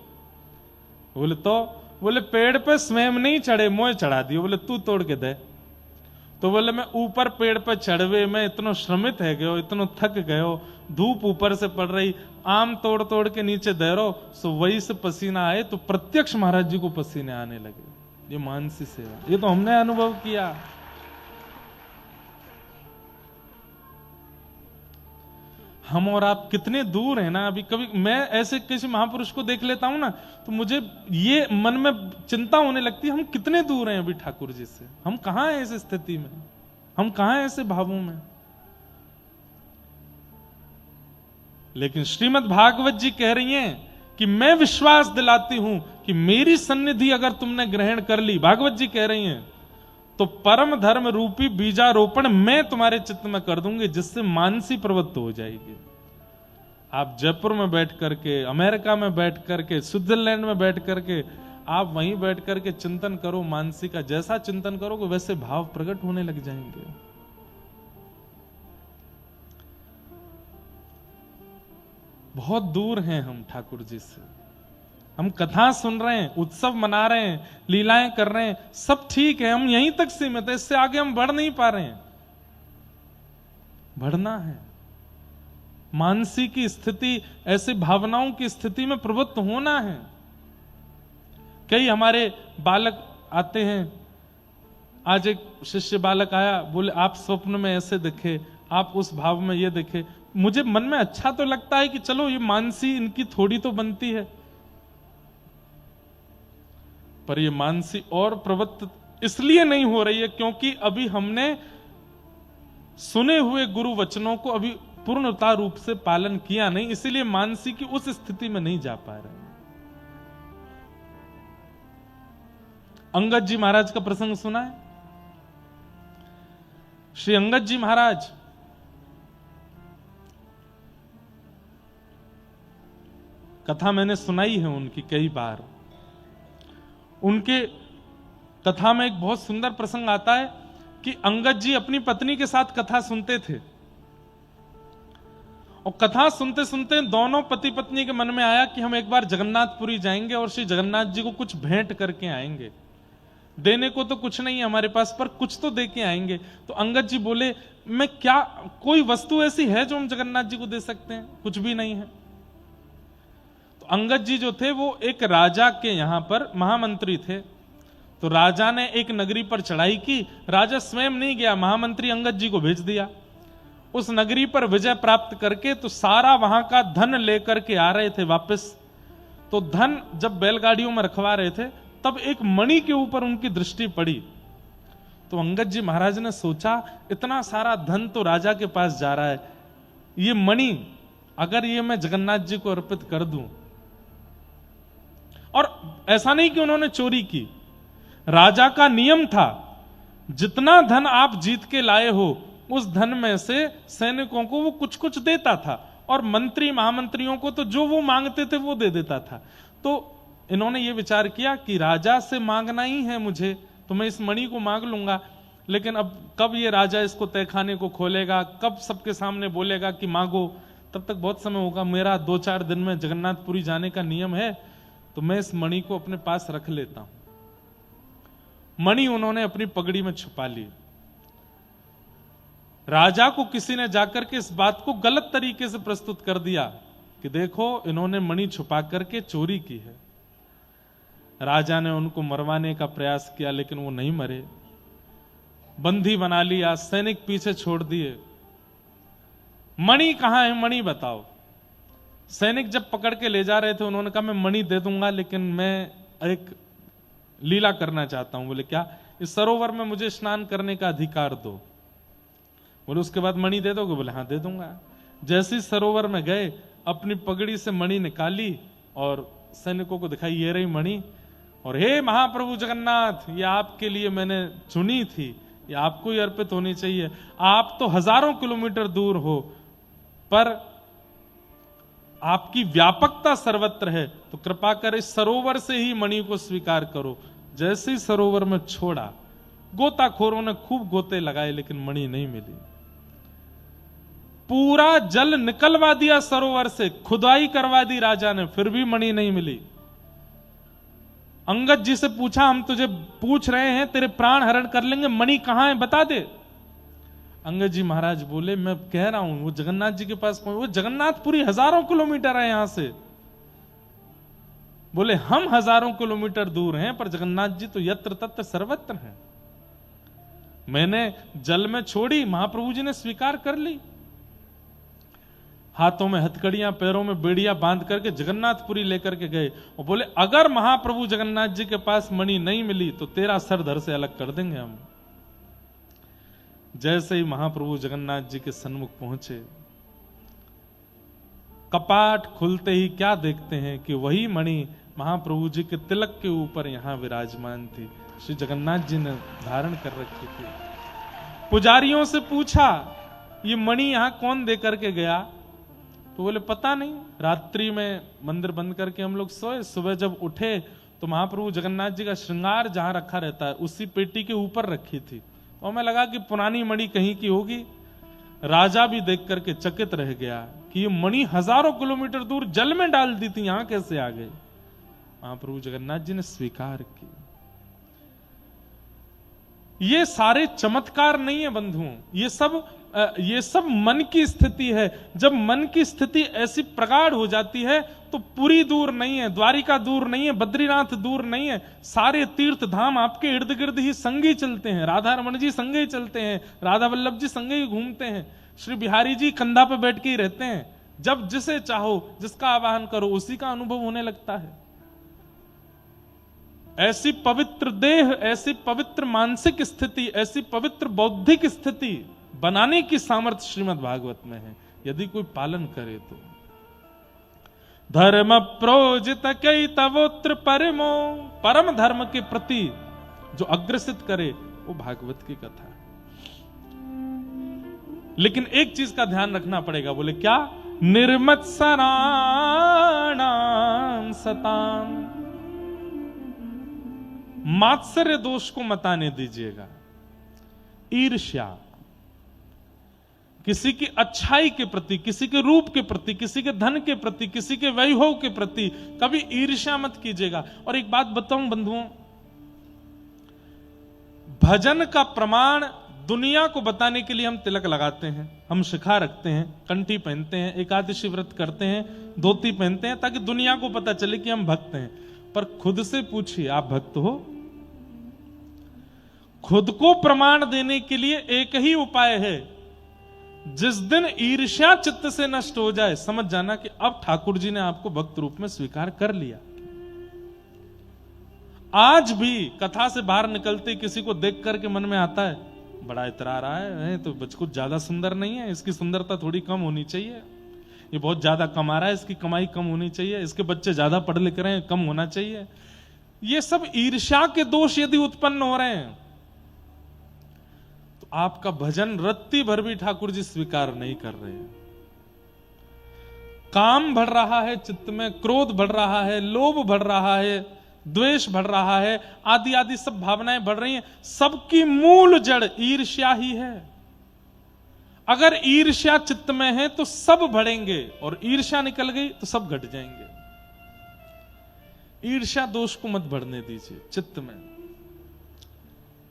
बोले तो? बोले पेड़ पे स्वयं नहीं चढ़े, मोए चढ़ा दिए। बोले तू तोड़ के दे। तो बोले मैं ऊपर पेड़ पे चढ़वे में इतना श्रमित है गयो, इतना थक गयो, धूप ऊपर से पड़ रही, आम तोड़ तोड़ के नीचे दे रो, सो वही से पसीना आए। तो प्रत्यक्ष महाराज जी को पसीने आने लगे। ये मानसी सेवा, ये तो हमने अनुभव किया। हम और आप कितने दूर हैं ना। अभी कभी मैं ऐसे किसी महापुरुष को देख लेता हूं ना, तो मुझे ये मन में चिंता होने लगती है, हम कितने दूर हैं अभी ठाकुर जी से। हम कहां हैं इस स्थिति में, हम कहां हैं ऐसे भावों में। लेकिन श्रीमद् भागवत जी कह रही हैं कि मैं विश्वास दिलाती हूं कि मेरी सन्निधि अगर तुमने ग्रहण कर ली, भागवत जी कह रही हैं, तो परम धर्म रूपी बीजारोपण मैं तुम्हारे चित्त में कर दूंगी, जिससे मानसी प्रवृत्त हो जाएगी। आप जयपुर में बैठ करके, अमेरिका में बैठ करके, स्विट्जरलैंड में बैठ करके, आप वहीं बैठ करके चिंतन करो मानसी का। जैसा चिंतन करोगे वैसे भाव प्रकट होने लग जाएंगे। बहुत दूर हैं हम ठाकुर जी से। हम कथा सुन रहे हैं, उत्सव मना रहे हैं, लीलाएं कर रहे हैं, सब ठीक है, हम यहीं तक सीमित है, इससे आगे हम बढ़ नहीं पा रहे हैं। बढ़ना है। मानसी की स्थिति, ऐसे भावनाओं की स्थिति में प्रवृत्त होना है। कई हमारे बालक आते हैं, आज एक शिष्य बालक आया, बोले आप स्वप्न में ऐसे दिखे, आप उस भाव में ये दिखे। मुझे मन में अच्छा तो लगता है कि चलो ये मानसी इनकी थोड़ी तो बनती है, पर ये मानसी और प्रवृत्त इसलिए नहीं हो रही है क्योंकि अभी हमने सुने हुए गुरु वचनों को अभी पूर्णता रूप से पालन किया नहीं, इसीलिए मानसी की उस स्थिति में नहीं जा पा रहे। अंगद जी महाराज का प्रसंग सुना है? श्री अंगद जी महाराज कथा मैंने सुनाई है उनकी कई बार। उनके कथा में एक बहुत सुंदर प्रसंग आता है कि अंगद जी अपनी पत्नी के साथ कथा सुनते थे, और कथा सुनते सुनते दोनों पति पत्नी के मन में आया कि हम एक बार जगन्नाथपुरी जाएंगे और श्री जगन्नाथ जी को कुछ भेंट करके आएंगे। देने को तो कुछ नहीं है हमारे पास, पर कुछ तो दे के आएंगे। तो अंगद जी बोले मैं क्या, कोई वस्तु ऐसी है जो हम जगन्नाथ जी को दे सकते हैं? कुछ भी नहीं है। तो अंगद जी जो थे वो एक राजा के यहां पर महामंत्री थे। तो राजा ने एक नगरी पर चढ़ाई की, राजा स्वयं नहीं गया, महामंत्री अंगद जी को भेज दिया। उस नगरी पर विजय प्राप्त करके तो सारा वहां का धन लेकर के आ रहे थे वापस। तो धन जब बैलगाड़ियों में रखवा रहे थे तब एक मणि के ऊपर उनकी दृष्टि पड़ी। तो अंगद जी महाराज ने सोचा इतना सारा धन तो राजा के पास जा रहा है, ये मणि अगर ये मैं जगन्नाथ जी को अर्पित कर दूं, और ऐसा नहीं कि उन्होंने चोरी की, राजा का नियम था जितना धन आप जीत के लाए हो उस धन में से सैनिकों को वो कुछ कुछ देता था, और मंत्री महामंत्रियों को तो जो वो मांगते थे वो दे देता था। तो इन्होंने ये विचार किया कि राजा से मांगना ही है मुझे, तो मैं इस मणि को मांग लूंगा, लेकिन अब कब ये राजा इसको तहखाने को खोलेगा, कब सबके सामने बोलेगा कि मांगो, तब तक बहुत समय होगा। मेरा 2-4 दिन में जगन्नाथपुरी जाने का नियम है, तो मैं इस मणि को अपने पास रख लेता हूं। मणि उन्होंने अपनी पगड़ी में छुपा ली। राजा को किसी ने जाकर के इस बात को गलत तरीके से प्रस्तुत कर दिया कि देखो इन्होंने मणि छुपा करके चोरी की है। राजा ने उनको मरवाने का प्रयास किया, लेकिन वो नहीं मरे, बंदी बना लिया, सैनिक पीछे छोड़ दिए। मणि कहां है, मणि बताओ। सैनिक जब पकड़ के ले जा रहे थे, उन्होंने कहा मैं मणि दे दूंगा, लेकिन मैं एक लीला करना चाहता हूं। बोले क्या? इस सरोवर में मुझे स्नान करने का अधिकार दो। बोले उसके बाद मणि दे दोगे? बोले हाँ दे दूंगा। जैसे ही सरोवर में गए, अपनी पगड़ी से मणि निकाली और सैनिकों को दिखाई, ये रही मणि, और हे महाप्रभु जगन्नाथ, ये आपके लिए मैंने चुनी थी, ये आपको ही अर्पित होनी चाहिए। आप तो हजारों किलोमीटर दूर हो, पर आपकी व्यापकता सर्वत्र है, तो कृपा कर इस सरोवर से ही मणि को स्वीकार करो। जैसे ही सरोवर में छोड़ा, गोताखोरों ने खूब गोते लगाए, लेकिन मणि नहीं मिली। पूरा जल निकलवा दिया सरोवर से, खुदाई करवा दी राजा ने, फिर भी मणि नहीं मिली। अंगद जी से पूछा, हम तुझे पूछ रहे हैं, तेरे प्राण हरण कर लेंगे, मणि कहां है बता दे। अंगद जी महाराज बोले, मैं कह रहा हूं वो जगन्नाथ जी के पास पहुंच, वो जगन्नाथपुरी हजारों किलोमीटर है यहां से। बोले हम हजारों किलोमीटर दूर हैं, पर जगन्नाथ जी तो यत्र तत्र सर्वत्र हैं। मैंने जल में छोड़ी, महाप्रभु जी ने स्वीकार कर ली। हाथों में हथकड़ियां, पैरों में बेड़ियां बांध करके जगन्नाथपुरी लेकर के गए, और बोले अगर महाप्रभु जगन्नाथ जी के पास मणि नहीं मिली तो तेरा सर धड़ से अलग कर देंगे हम। जैसे ही महाप्रभु जगन्नाथ जी के सन्मुख पहुंचे, कपाट खुलते ही क्या देखते हैं कि वही मणि महाप्रभु जी के तिलक के ऊपर यहां विराजमान थी, श्री जगन्नाथ जी ने धारण कर रखी थी। पुजारियों से पूछा, ये मणि यहां कौन दे करके गया? तो बोले पता नहीं, रात्रि में मंदिर बंद करके हम लोग सोए, सुबह जब उठे तो महाप्रभु जगन्नाथ जी का श्रृंगार जहां रखा रहता है उसी पेटी के ऊपर रखी थी, और हमें लगा कि पुरानी मणि कहीं की होगी। राजा भी देख करके चकित रह गया कि ये मणि हजारों किलोमीटर दूर जल में डाल दी थी, यहां कैसे आ गए? महाप्रभु जगन्नाथ जी ने स्वीकार की। ये सारे चमत्कार नहीं है बंधुओं, ये सब मन की स्थिति है। जब मन की स्थिति ऐसी प्रगाढ़ हो जाती है तो पुरी दूर नहीं है, द्वारिका दूर नहीं है, बद्रीनाथ दूर नहीं है, सारे तीर्थ धाम आपके इर्द गिर्द ही संगे ही चलते हैं। राधा रमण जी संगे ही चलते हैं, राधा वल्लभ जी संगे ही घूमते हैं, श्री बिहारी जी कंधा पे बैठ के ही रहते हैं। जब जिसे चाहो, जिसका आवाहन करो, उसी का अनुभव होने लगता है। ऐसी पवित्र देह, ऐसी पवित्र मानसिक स्थिति, ऐसी पवित्र बौद्धिक स्थिति बनाने की सामर्थ्य श्रीमद् भागवत में है, यदि कोई पालन करे तो। धर्म प्रोजित कई तवोत्र परमो, परम धर्म के प्रति जो अग्रसित करे वो भागवत की कथा है। लेकिन एक चीज का ध्यान रखना पड़ेगा, बोले क्या? निर्मत्सराणाम सताम, मात्सर्य दोष को मत आने दीजिएगा। ईर्ष्या, किसी की अच्छाई के प्रति, किसी के रूप के प्रति, किसी के धन के प्रति, किसी के वैभव के प्रति कभी ईर्ष्या मत कीजिएगा। और एक बात बताऊं बंधुओं, भजन का प्रमाण दुनिया को बताने के लिए हम तिलक लगाते हैं, हम शिखा रखते हैं, कंठी पहनते हैं, एकादशी व्रत करते हैं, धोती पहनते हैं, ताकि दुनिया को पता चले कि हम भक्त हैं। पर खुद से पूछिए, आप भक्त हो? खुद को प्रमाण देने के लिए एक ही उपाय है, जिस दिन ईर्ष्या चित्त से नष्ट हो जाए, समझ जाना कि अब ठाकुर जी ने आपको भक्त रूप में स्वीकार कर लिया। आज भी कथा से बाहर निकलते किसी को देख करके मन में आता है, बड़ा इतरा रहा है तो कुछ ज्यादा सुंदर नहीं है, इसकी सुंदरता थोड़ी कम होनी चाहिए, ये बहुत ज्यादा कमा रहा है, इसकी कमाई कम होनी चाहिए, इसके बच्चे ज्यादा पढ़ लिख रहे हैं, कम होना चाहिए। ये सब ईर्ष्या के दोष यदि उत्पन्न हो रहे हैं तो आपका भजन रत्ती भर भी ठाकुर जी स्वीकार नहीं कर रहे हैं। काम बढ़ रहा है चित्त में, क्रोध बढ़ रहा है, लोभ बढ़ रहा है, द्वेष बढ़ रहा है, आदि आदि सब भावनाएं बढ़ रही हैं। सबकी मूल जड़ ईर्ष्या ही है। अगर ईर्ष्या चित्त में है तो सब बढ़ेंगे, और ईर्ष्या निकल गई तो सब घट जाएंगे। ईर्ष्या दोष को मत बढ़ने दीजिए चित्त में।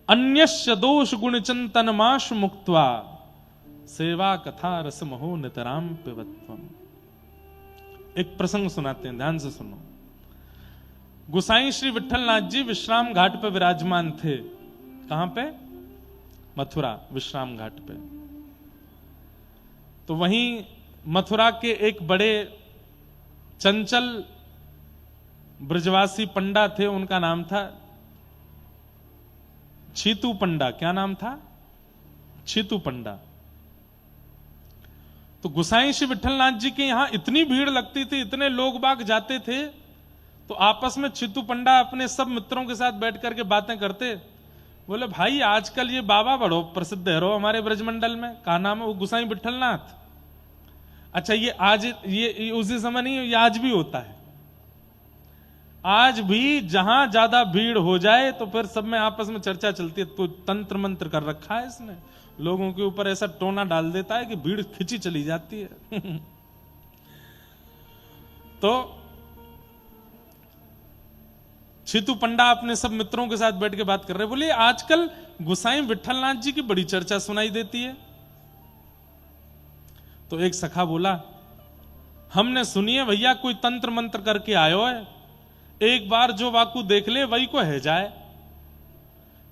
अन्यस्य दोष गुण चिंतन माश मुक्त्वा सेवा कथा रस महो नितराम पिबत्वम। एक प्रसंग सुनाते हैं, ध्यान से सुनो। गुसाई श्री विठलनाथ जी विश्राम घाट पर विराजमान थे। कहां पे? मथुरा विश्राम घाट पे। तो वहीं मथुरा के एक बड़े चंचल ब्रजवासी पंडा थे, उनका नाम था छीतू पंडा। क्या नाम था? छीतू पंडा। तो गुसाई श्री विठलनाथ जी के यहां इतनी भीड़ लगती थी, इतने लोग बाग जाते थे, तो आपस में छीतू पंडा अपने सब मित्रों के साथ बैठ करके बातें करते। बोले भाई आजकल ये बाबा बड़ो प्रसिद्ध है रो हमारे ब्रजमंडल में। कहा नाम है? वो गुसाई विठलनाथ। अच्छा ये आज ये उसी समय नहीं, ये आज भी होता है। आज भी जहां ज्यादा भीड़ हो जाए तो फिर सब में आपस में चर्चा चलती है, तो तंत्र मंत्र कर रखा है इसने, लोगों के ऊपर ऐसा टोना डाल देता है कि भीड़ खिंची चली जाती है। तो छीतू पंडा अपने सब मित्रों के साथ बैठ के बात कर रहे, बोले आजकल गुसाई विठलनाथ जी की बड़ी चर्चा सुनाई देती है। तो एक सखा बोला, हमने सुनी है भैया कोई तंत्र मंत्र करके आयो है, एक बार जो वाकू देख ले वही को है जाए।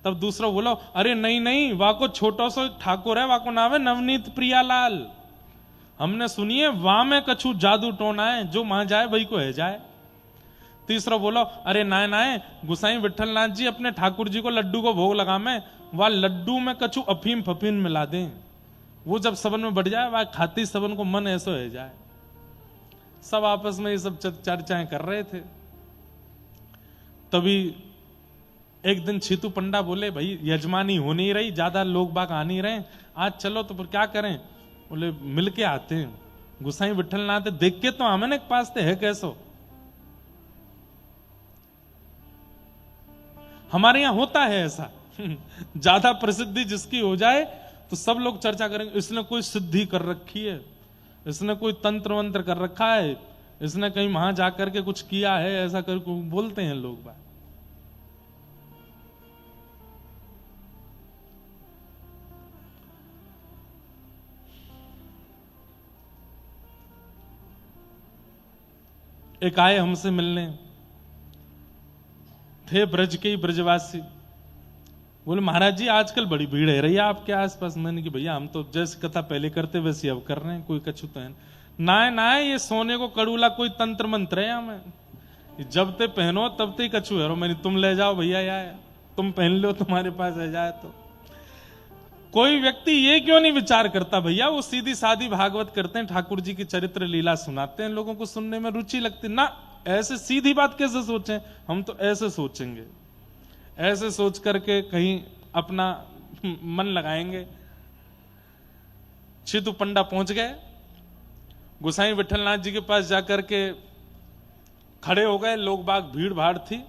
तब दूसरा बोला, अरे नहीं नहीं, वाको छोटो सो ठाकुर है, वाको नाम है नवनीत प्रियालाल। हमने सुनी है वहां में कछु जादू टोना है, जो वहां जाए वही को है जाए। तीसरा बोला, अरे नाय नाय, गुसाई विठलनाथ जी अपने ठाकुर जी को लड्डू को भोग लगा में, वह लड्डू में कछु अफीम फफीम मिला दें, वो जब सबन में बढ़ जाए वह खाती सबन को मन ऐसा है जाए। सब आपस में ये सब चर्चाएं कर रहे थे। तभी एक दिन छीतू पंडा बोले, भाई यजमानी हो नहीं रही, ज्यादा लोग बाग आ नहीं रहे, आज चलो तो फिर क्या करें? बोले मिलके आते हैं, गुसाई विठलनाथ देख के तो हमें एक पास है कैसो। हमारे यहां होता है ऐसा। ज्यादा प्रसिद्धि जिसकी हो जाए तो सब लोग चर्चा करेंगे, इसने कोई सिद्धि कर रखी है, इसने कोई तंत्र मंत्र कर रखा है, इसने कहीं वहां जाकर के कुछ किया है, ऐसा कर बोलते हैं लोग बात। एक आए हमसे मिलने, थे ब्रज के ही ब्रजवासी। बोले महाराज जी आजकल बड़ी भीड़ है रही है आपके आसपास। मैंने कि भैया हम तो जैसे कथा पहले करते वैसे अब कर रहे हैं, कोई कछु तो है ना ना, ये सोने को कड़ूला कोई तंत्र मंत्र है हमें, जब ते पहनो तब ते कछु है रो। मैंने तुम ले जाओ भैया, यार तुम पहन लो, तुम्हारे पास रह जाए तो। कोई व्यक्ति ये क्यों नहीं विचार करता भैया, वो सीधी सादी भागवत करते हैं, ठाकुर जी की चरित्र लीला सुनाते हैं, लोगों को सुनने में रुचि लगती ना। ऐसे सीधी बात कैसे सोचें? हम तो ऐसे सोचेंगे, ऐसे सोच करके कहीं अपना मन लगाएंगे। छीतू पंडा पहुंच गए, गुसाई विठलनाथ जी के पास जाकर के खड़े हो गए, लोग बाग भीड़ भाड़ थी।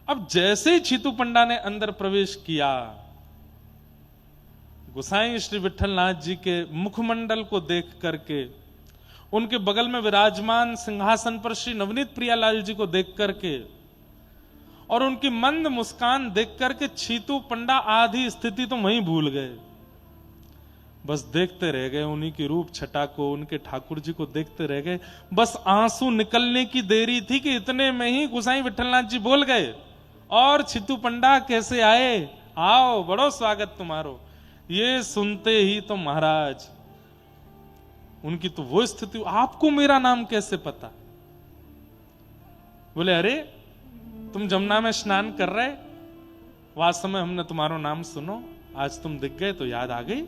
अब जैसे ही छीतू पंडा ने अंदर प्रवेश किया, गुसाई श्री विठलनाथ जी के मुखमंडल को देख करके, उनके बगल में विराजमान सिंहासन पर श्री नवनीत प्रियालाल जी को देख करके और उनकी मंद मुस्कान देख करके छीतू पंडा आधी स्थिति तो वहीं भूल गए, बस देखते रह गए उन्हीं की रूप छटा को, उनके ठाकुर जी को देखते रह गए। बस आंसू निकलने की देरी थी कि इतने में ही गुसाई विठलनाथ जी बोल गए, और छीतू पंडा कैसे आए? आओ, बड़ो स्वागत तुम्हारो। ये सुनते ही तो महाराज उनकी तो वो स्थिति, आपको मेरा नाम कैसे पता? बोले अरे तुम जमुना में स्नान कर रहे, वास्तव में हमने तुम्हारा नाम सुनो, आज तुम दिख गए तो याद आ गई।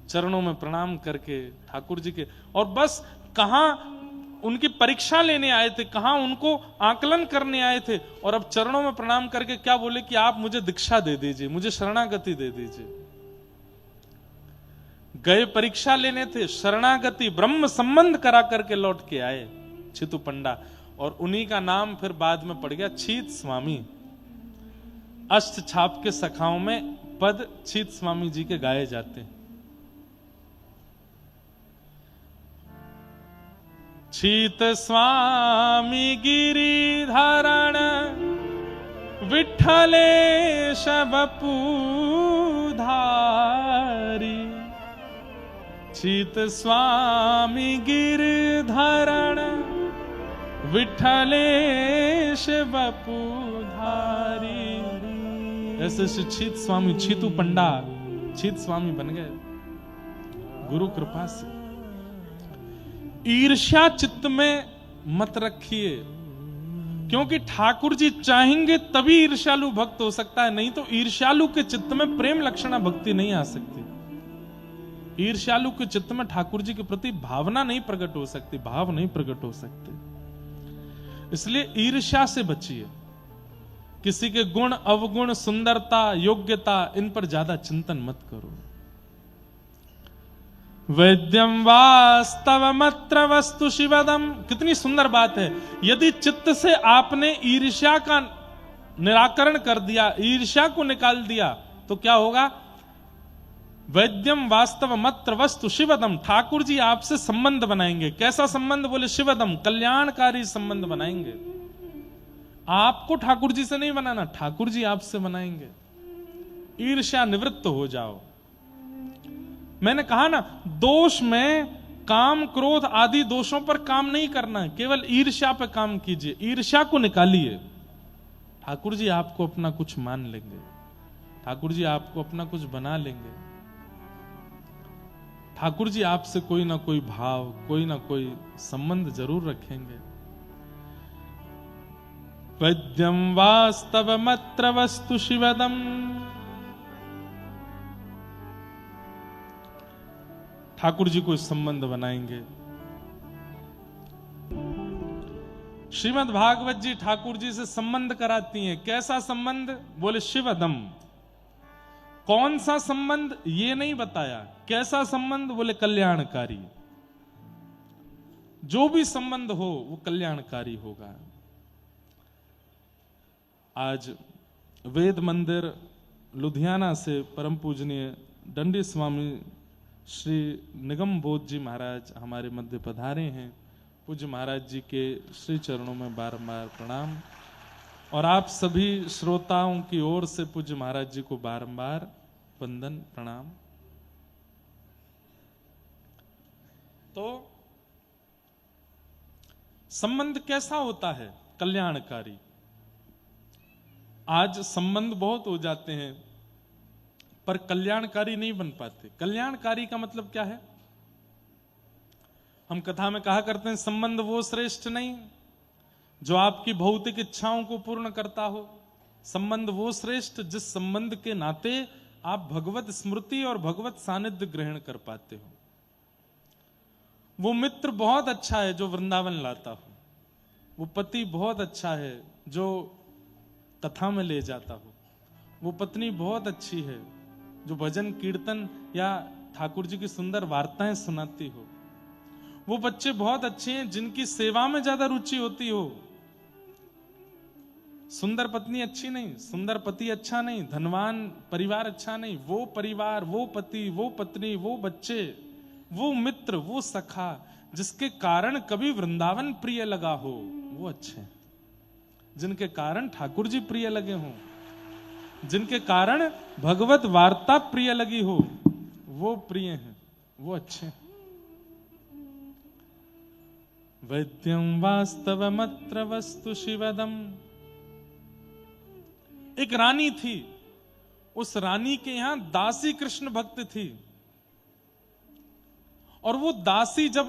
चरणों में प्रणाम करके ठाकुर जी के, और बस कहां उनकी परीक्षा लेने आए थे, कहां उनको आकलन करने आए थे, और अब चरणों में प्रणाम करके क्या बोले कि आप मुझे दीक्षा दे दीजिए, मुझे शरणागति दे दीजिए। गए परीक्षा लेने थे, शरणागति ब्रह्म संबंध करा करके लौट के आए छितु पंडा, और उन्हीं का नाम फिर बाद में पड़ गया छीत स्वामी। अष्ट छाप के सखाओं में पद छीत स्वामी जी के गाए जाते हैं। छीत स्वामी गिरिधरण विठ्ठलेश बपुधारी, छीत स्वामी गिरिधरण विठ्ठलेश बपुधारी। ऐसे छीत स्वामी, छीतु पंडा छीत स्वामी बन गए गुरु कृपा से। ईर्ष्या चित्त में मत रखिए, क्योंकि ठाकुर जी चाहेंगे तभी ईर्ष्यालु भक्त हो सकता है, नहीं तो ईर्ष्यालु के चित्त में प्रेम लक्षणा भक्ति नहीं आ सकती। ईर्ष्यालु के चित्त में ठाकुर जी के प्रति भावना नहीं प्रकट हो सकती, भाव नहीं प्रकट हो सकते। इसलिए ईर्ष्या से बचिए। किसी के गुण अवगुण सुंदरता योग्यता इन पर ज्यादा चिंतन मत करो। वैद्यम वास्तवमत्र वस्तु शिवदम, कितनी सुंदर बात है। यदि चित्त से आपने ईर्ष्या का निराकरण कर दिया, ईर्ष्या को निकाल दिया, तो क्या होगा? वैद्यम वास्तवमत्र वस्तु शिवदम, ठाकुर जी आपसे संबंध बनाएंगे। कैसा संबंध? बोले शिवदम, कल्याणकारी संबंध बनाएंगे। आपको ठाकुर जी से नहीं बनाना, ठाकुर जी आपसे बनाएंगे। ईर्ष्या निवृत्त हो जाओ। मैंने कहा ना, दोष में काम क्रोध आदि दोषों पर काम नहीं करना है, केवल ईर्ष्या पर काम कीजिए। ईर्ष्या को निकालिए, ठाकुर जी आपको अपना कुछ मान लेंगे, ठाकुर जी आपको अपना कुछ बना लेंगे। ठाकुर जी आपसे कोई ना कोई भाव, कोई ना कोई संबंध जरूर रखेंगे। वैद्यम वास्तवमत्र वस्तु शिवदम, ठाकुर जी को संबंध बनाएंगे। श्रीमद् भागवत जी ठाकुर जी से संबंध कराती हैं। कैसा संबंध? बोले शिवदम। कौन सा संबंध ये नहीं बताया, कैसा संबंध? बोले कल्याणकारी। जो भी संबंध हो वो कल्याणकारी होगा। आज वेद मंदिर लुधियाना से परम पूजनीय दंडी स्वामी श्री निगम बोध जी महाराज हमारे मध्य पधारे हैं। पूज्य महाराज जी के श्री चरणों में बारंबार प्रणाम, और आप सभी श्रोताओं की ओर से पूज्य महाराज जी को बारंबार वंदन प्रणाम। तो संबंध कैसा होता है? कल्याणकारी। आज संबंध बहुत हो जाते हैं पर कल्याणकारी नहीं बन पाते। कल्याणकारी का मतलब क्या है? हम कथा में कहा करते हैं, संबंध वो श्रेष्ठ नहीं जो आपकी भौतिक इच्छाओं को पूर्ण करता हो। संबंध वो श्रेष्ठ जिस संबंध के नाते आप भगवत स्मृति और भगवत सानिध्य ग्रहण कर पाते हो। वो मित्र बहुत अच्छा है जो वृंदावन लाता हो, वो पति बहुत अच्छा है जो कथा में ले जाता हो, वो पत्नी बहुत अच्छी है जो भजन कीर्तन या ठाकुर जी की सुंदर वार्ताएं सुनाती हो, वो बच्चे बहुत अच्छे हैं जिनकी सेवा में ज्यादा रुचि होती हो। सुंदर पत्नी अच्छी नहीं, सुंदर पति अच्छा नहीं, धनवान परिवार अच्छा नहीं, वो परिवार, वो पति, वो पत्नी, वो बच्चे, वो मित्र, वो सखा जिसके कारण कभी वृंदावन प्रिय लगा हो, वो अच्छे। जिनके कारण ठाकुर जी प्रिय लगे हों, जिनके कारण भगवत वार्ता प्रिय लगी हो, वो प्रिय हैं, वो अच्छे हैं। वैद्यम वास्तवमत्र वस्तु शिवदम। एक रानी थी, उस रानी के यहां दासी कृष्ण भक्त थी, और वो दासी जब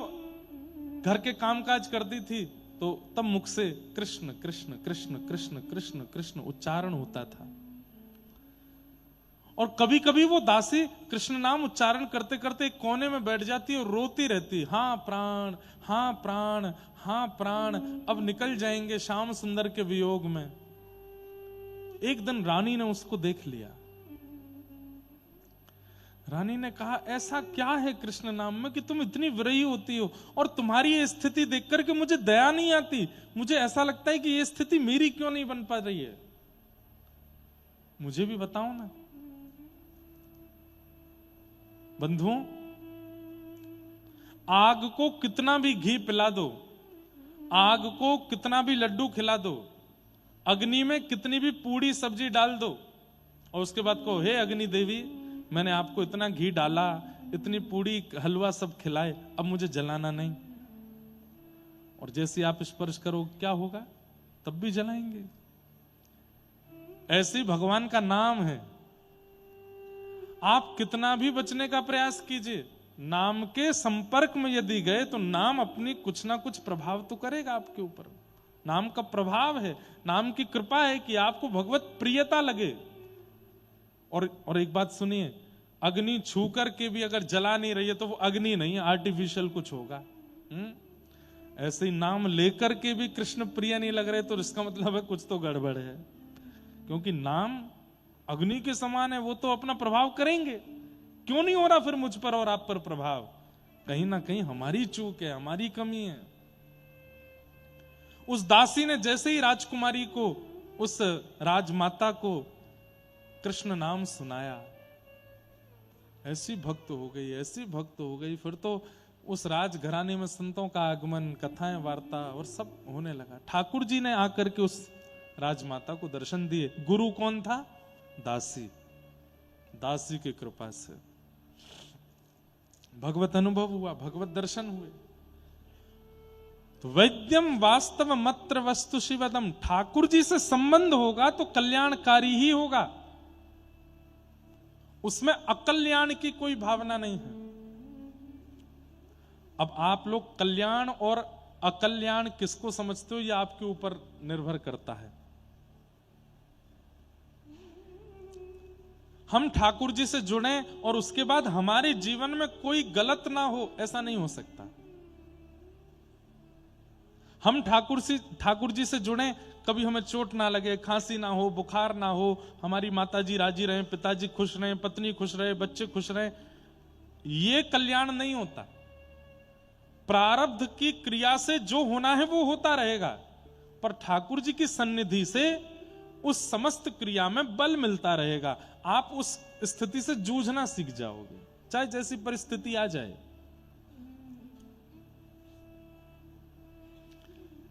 घर के कामकाज करती थी तो तब मुख से कृष्ण कृष्ण कृष्ण कृष्ण कृष्ण कृष्ण उच्चारण होता था। और कभी कभी वो दासी कृष्ण नाम उच्चारण करते करते एक कोने में बैठ जाती और रोती रहती, हाँ प्राण, हाँ प्राण, हाँ प्राण, अब निकल जाएंगे श्याम सुंदर के वियोग में। एक दिन रानी ने उसको देख लिया। रानी ने कहा, ऐसा क्या है कृष्ण नाम में कि तुम इतनी विरही होती हो, और तुम्हारी ये स्थिति देख करके मुझे दया नहीं आती। मुझे ऐसा लगता है कि ये स्थिति मेरी क्यों नहीं बन पा रही है, मुझे भी बताओ ना। बंधुओं, आग को कितना भी घी पिला दो, आग को कितना भी लड्डू खिला दो, अग्नि में कितनी भी पूड़ी सब्जी डाल दो, और उसके बाद कहो, हे अग्नि देवी, मैंने आपको इतना घी डाला, इतनी पूड़ी हलवा सब खिलाए, अब मुझे जलाना नहीं। और जैसे आप स्पर्श करो क्या होगा, तब भी जलाएंगे। ऐसे ही भगवान का नाम है। आप कितना भी बचने का प्रयास कीजिए, नाम के संपर्क में यदि गए तो नाम अपनी कुछ ना कुछ प्रभाव तो करेगा आपके ऊपर। नाम का प्रभाव है, नाम की कृपा है कि आपको भगवत प्रियता लगे। और एक बात सुनिए, अग्नि छू करके भी अगर जला नहीं रही है तो वो अग्नि नहीं है, आर्टिफिशियल कुछ होगा। ऐसे ही नाम लेकर के भी कृष्ण प्रिय नहीं लग रहे तो इसका मतलब है कुछ तो गड़बड़ है, क्योंकि नाम अग्नि के समान है, वो तो अपना प्रभाव करेंगे। क्यों नहीं हो रहा फिर मुझ पर और आप पर प्रभाव? कहीं ना कहीं हमारी चूक है, हमारी कमी है। उस दासी ने जैसे ही राजकुमारी को, उस राजमाता को कृष्ण नाम सुनाया, ऐसी भक्त हो गई, ऐसी भक्त हो गई। फिर तो उस राजघराने में संतों का आगमन, कथाएं, वार्ता और सब होने लगा। ठाकुर जी ने आकर के उस राजमाता को दर्शन दिए। गुरु कौन था? दासी। दासी की कृपा से भगवत अनुभव हुआ, भगवत दर्शन हुए। तो वैद्यम वास्तव मत्र वस्तु शिवदम, ठाकुर जी से संबंध होगा तो कल्याणकारी ही होगा, उसमें अकल्याण की कोई भावना नहीं है। अब आप लोग कल्याण और अकल्याण किसको समझते हो, यह आपके ऊपर निर्भर करता है। हम ठाकुर जी से जुड़े और उसके बाद हमारे जीवन में कोई गलत ना हो, ऐसा नहीं हो सकता। हम ठाकुर जी से जुड़े, कभी हमें चोट ना लगे, खांसी ना हो, बुखार ना हो, हमारी माताजी राजी रहें, पिताजी खुश रहें, पत्नी खुश रहे, बच्चे खुश रहें, ये कल्याण नहीं होता। प्रारब्ध की क्रिया से जो होना है वो होता रहेगा, पर ठाकुर जी की सन्निधि से उस समस्त क्रिया में बल मिलता रहेगा। आप उस स्थिति से जूझना सीख जाओगे, चाहे जैसी परिस्थिति आ जाए।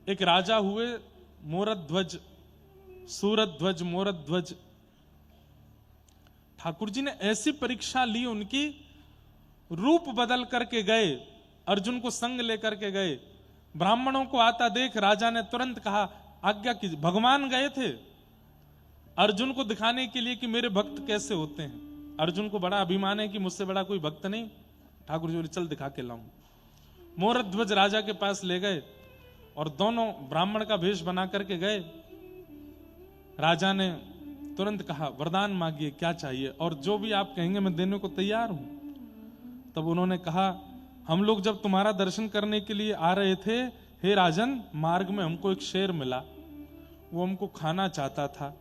एक राजा हुए मोरध्वज, सूरध्वज, मोरध्वज। ठाकुर जी ने ऐसी परीक्षा ली उनकी, रूप बदल करके गए, अर्जुन को संग लेकर के गए। ब्राह्मणों को आता देख राजा ने तुरंत कहा, आज्ञा कीजिए। भगवान गए थे अर्जुन को दिखाने के लिए कि मेरे भक्त कैसे होते हैं। अर्जुन को बड़ा अभिमान है कि मुझसे बड़ा कोई भक्त नहीं। ठाकुर जी बोले, चल दिखा के लाऊं। मोरध्वज राजा के पास ले गए और दोनों ब्राह्मण का भेष बना करके गए। राजा ने तुरंत कहा, वरदान मांगिए, क्या चाहिए, और जो भी आप कहेंगे मैं देने को तैयार हूं। तब उन्होंने कहा, हम लोग जब तुम्हारा दर्शन करने के लिए आ रहे थे, हे राजन, मार्ग में हमको एक शेर मिला, वो हमको खाना चाहता था।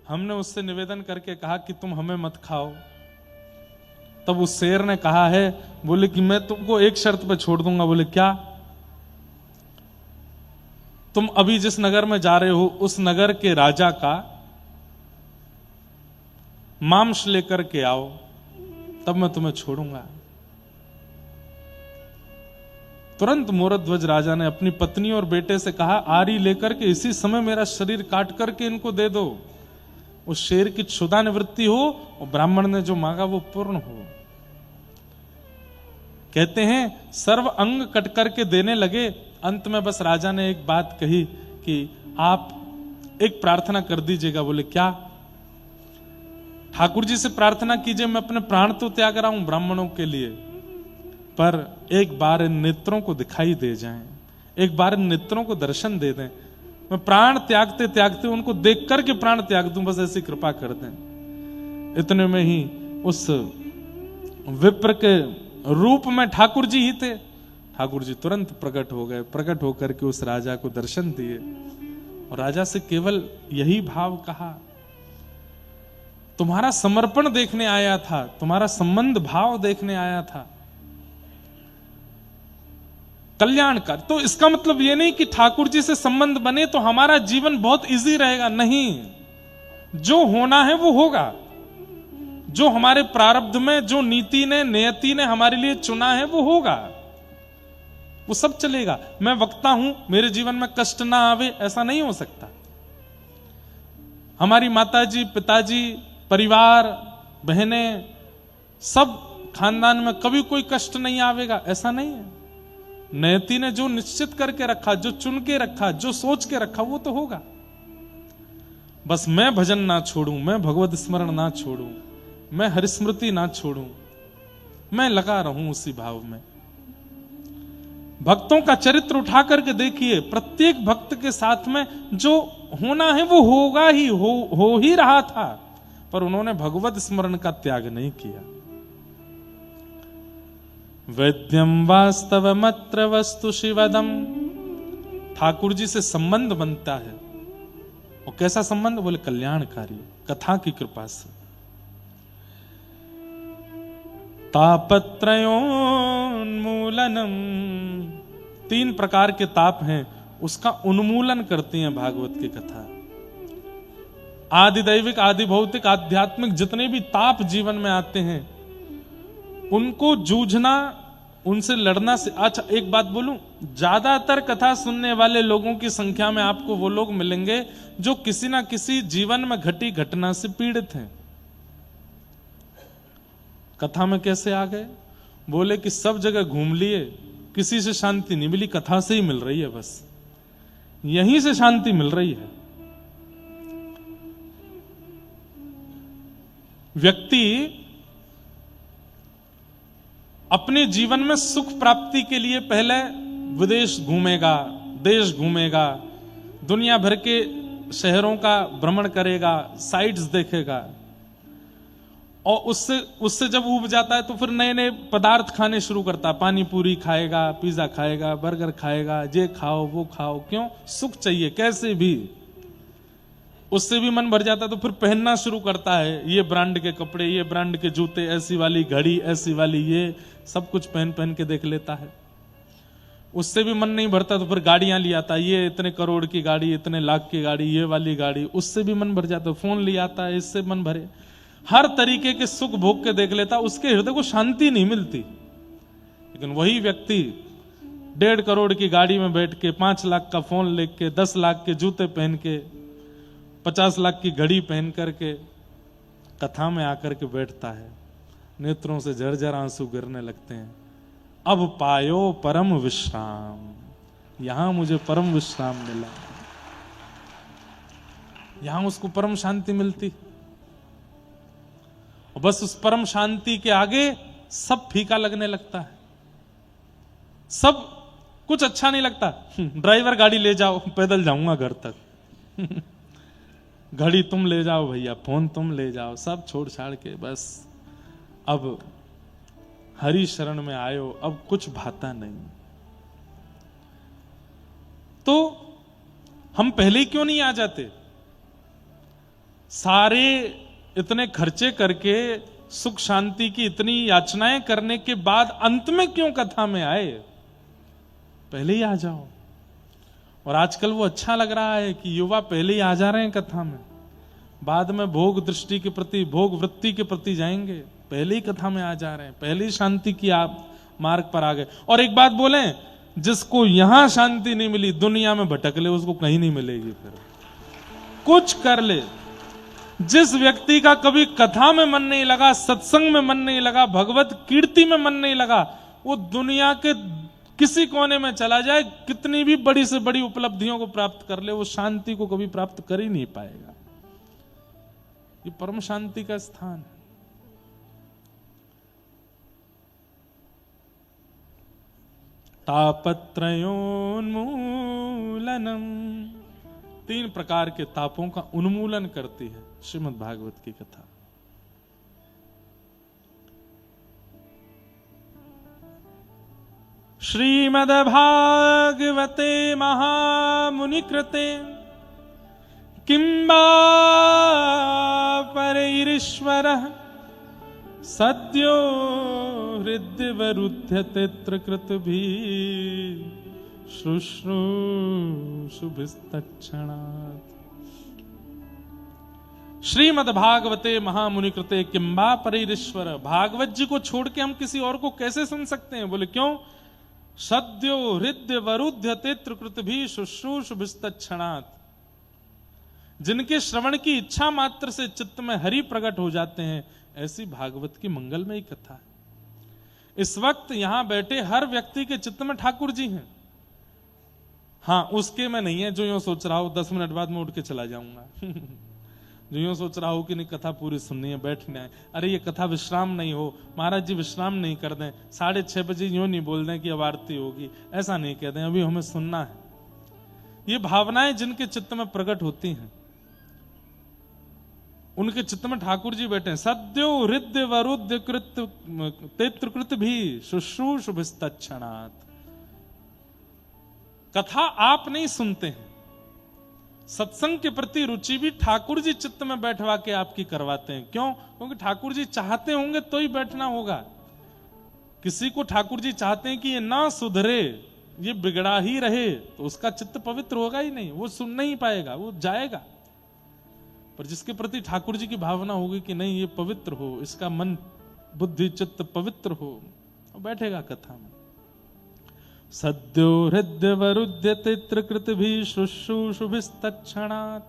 हमने उससे निवेदन करके कहा कि तुम हमें मत खाओ। तब उस शेर ने कहा है, बोले कि मैं तुमको एक शर्त पे छोड़ दूंगा। बोले क्या? तुम अभी जिस नगर में जा रहे हो उस नगर के राजा का मांस लेकर के आओ, तब मैं तुम्हें छोड़ूंगा। तुरंत मोरध्वज राजा ने अपनी पत्नी और बेटे से कहा, आरी लेकर के इसी समय मेरा शरीर काट करके इनको दे दो, उस शेर की क्षुधा निवृत्ति हो और ब्राह्मण ने जो मांगा वो पूर्ण हो। कहते हैं सर्व अंग कट करके देने लगे। अंत में बस राजा ने एक बात कही कि आप एक प्रार्थना कर दीजिएगा। बोले क्या? ठाकुर जी से प्रार्थना कीजिए, मैं अपने प्राण तो त्याग रहा हूं ब्राह्मणों के लिए, पर एक बार इन नेत्रों को दिखाई दे जाएं, एक बार नेत्रों को दर्शन दे दें, मैं प्राण त्यागते त्यागते उनको देख करके प्राण त्याग दूं, बस ऐसी कृपा कर दें। इतने में ही उस विप्र के रूप में ठाकुर जी ही थे। ठाकुर जी तुरंत प्रकट हो गए, प्रकट होकर के उस राजा को दर्शन दिए और राजा से केवल यही भाव कहा, तुम्हारा समर्पण देखने आया था, तुम्हारा संबंध भाव देखने आया था, कल्याणकार। तो इसका मतलब यह नहीं कि ठाकुर जी से संबंध बने तो हमारा जीवन बहुत इजी रहेगा, नहीं। जो होना है वो होगा, जो हमारे प्रारब्ध में, जो नीति ने, नियति ने हमारे लिए चुना है वो होगा, वो सब चलेगा। मैं वक्ता हूं, मेरे जीवन में कष्ट ना आवे, ऐसा नहीं हो सकता। हमारी माताजी, पिताजी, परिवार, बहनें, सब खानदान में कभी कोई कष्ट नहीं आवेगा, ऐसा नहीं है। नियति ने जो निश्चित करके रखा, जो चुन के रखा, जो सोच के रखा, वो तो होगा। बस मैं भजन ना छोड़ूं, मैं भगवत स्मरण ना छोड़ूं, मैं हरिस्मृति ना छोड़ूं, मैं लगा रहूं उसी भाव में। भक्तों का चरित्र उठा करके देखिए, प्रत्येक भक्त के साथ में जो होना है वो होगा ही, हो ही रहा था, पर उन्होंने भगवत स्मरण का त्याग नहीं किया। वैद्यम वास्तवमत्र वस्तु शिवदम, ठाकुर जी से संबंध बनता है। और कैसा संबंध? बोले कल्याणकारी, कथा की कृपा से। तापत्रयोन्मूलनम, 3 प्रकार के ताप हैं, उसका उन्मूलन करती हैं भागवत की कथा। आदि दैविक, आदि भौतिक, आध्यात्मिक जितने भी ताप जीवन में आते हैं, उनको जूझना, उनसे लड़ना से। अच्छा एक बात बोलूं, ज्यादातर कथा सुनने वाले लोगों की संख्या में आपको वो लोग मिलेंगे जो किसी ना किसी जीवन में घटी घटना से पीड़ित हैं। कथा में कैसे आ गए? बोले कि सब जगह घूम लिए, किसी से शांति नहीं मिली, कथा से ही मिल रही है, बस यहीं से शांति मिल रही है। व्यक्ति अपने जीवन में सुख प्राप्ति के लिए पहले विदेश घूमेगा, देश घूमेगा, दुनिया भर के शहरों का भ्रमण करेगा, साइट्स देखेगा, और उससे जब ऊब जाता है तो फिर नए नए पदार्थ खाने शुरू करता है। पानी पूरी खाएगा, पिज्जा खाएगा, बर्गर खाएगा, ये खाओ वो खाओ, क्यों? सुख चाहिए कैसे भी। उससे भी मन भर जाता है तो फिर पहनना शुरू करता है, ये ब्रांड के कपड़े, ये ब्रांड के जूते, ऐसी वाली घड़ी, ऐसी वाली, ये सब कुछ पहन पहन के देख लेता है। उससे भी मन नहीं भरता तो फिर गाड़ियां ले आता है, ये इतने करोड़ की गाड़ी, इतने लाख की गाड़ी, ये वाली गाड़ी, उससे भी मन भर जाता है। फोन ले आता है, इससे मन भरे, हर तरीके के सुख भोग के देख लेता, उसके हृदय को शांति नहीं मिलती। लेकिन वही व्यक्ति 1.5 करोड़ की गाड़ी में बैठ के, 5 लाख का फोन लेके, 10 लाख के जूते पहन के, 50 लाख की घड़ी पहन करके कथा में आकर के बैठता है, नेत्रों से झरझर आंसू गिरने लगते हैं। अब पायो परम विश्राम, यहां मुझे परम विश्राम मिला, यहां उसको परम शांति मिलती। और बस उस परम शांति के आगे सब फीका लगने लगता है, सब कुछ अच्छा नहीं लगता। ड्राइवर गाड़ी ले जाओ, पैदल जाऊंगा घर तक। घड़ी तुम ले जाओ भैया, फोन तुम ले जाओ, सब छोड़ छाड़ के बस अब हरि शरण में आयो, अब कुछ भाता नहीं। तो हम पहले ही क्यों नहीं आ जाते? सारे इतने खर्चे करके, सुख शांति की इतनी याचनाएं करने के बाद अंत में क्यों कथा में आए? पहले ही आ जाओ। और आजकल वो अच्छा लग रहा है कि युवा पहले ही आ जा रहे हैं कथा में, बाद में भोग दृष्टि के प्रति, भोग वृत्ति के प्रति जाएंगे, पहले ही कथा में आ जा रहे हैं, पहले ही शांति की आप मार्ग पर आ गए। और एक बात बोलें, जिसको यहां शांति नहीं मिली, दुनिया में भटक ले, उसको कहीं नहीं मिलेगी। फिर कुछ कर ले। जिस व्यक्ति का कभी कथा में मन नहीं लगा, सत्संग में मन नहीं लगा, भगवत कीर्ति में मन नहीं लगा, वो दुनिया के किसी कोने में चला जाए, कितनी भी बड़ी से बड़ी उपलब्धियों को प्राप्त कर ले, वो शांति को कभी प्राप्त कर ही नहीं पाएगा। ये परम शांति का स्थान है। तापत्रयोन्मूलनम, 3 प्रकार के तापों का उन्मूलन करती है श्रीमद् भागवत की कथा। श्रीमद्भागवते महामुनिकृते किंबा परैरीश्वरः सद्यो हृद्यवरुध्यते कृतभिः शुश्रूषुभिस्तत्क्षणात्। श्रीमद्भागवते महामुनिकृते किंबा परैरीश्वर, भागवत जी को छोड़ के हम किसी और को कैसे सुन सकते हैं? बोले क्यों? सद्यो हृदय वरुध्यते कृतभिः शुश्रूषुभिस्तत्क्षणात्, जिनके श्रवण की इच्छा मात्र से चित्त में हरि प्रकट हो जाते हैं, ऐसी भागवत की मंगलमयी कथा है। इस वक्त यहां बैठे हर व्यक्ति के चित्त में ठाकुर जी हैं। हाँ, उसके में नहीं है जो यूं सोच रहा हो 10 मिनट बाद मैं उठ के चला जाऊंगा जो यूं सोच रहा हो कि नहीं कथा पूरी सुननी है, बैठना है। अरे ये कथा विश्राम नहीं हो, महाराज जी विश्राम नहीं कर दें, 6:30 बजे यूं नहीं बोल दें कि अब आरती होगी, ऐसा नहीं कह दें, अभी हमें सुनना है। ये भावनाएं जिनके चित्त में प्रकट होती हैं, उनके चित्त में ठाकुर जी बैठे हैं। सद्यो हृदय वरुद्ध कृत भी शुश्रूषुभिस्तत्क्षणात्। कथा आप नहीं सुनते हैं, सत्संग के प्रति रुचि भी ठाकुर जी चित्त में बैठवा के आपकी करवाते हैं। क्यों? क्योंकि ठाकुर जी चाहते होंगे तो ही बैठना होगा। किसी को ठाकुर जी चाहते हैं कि ये ना सुधरे, ये बिगड़ा ही रहे, तो उसका चित्त पवित्र होगा ही नहीं, वो सुन नहीं पाएगा, वो जाएगा। पर जिसके प्रति ठाकुर जी की भावना होगी कि नहीं ये पवित्र हो, इसका मन बुद्धि चित्त पवित्र हो, वो बैठेगा कथा में। सद्यो हृदय वरुध्यते कृतभिः शुश्रूषुभिस्तत्क्षणात्,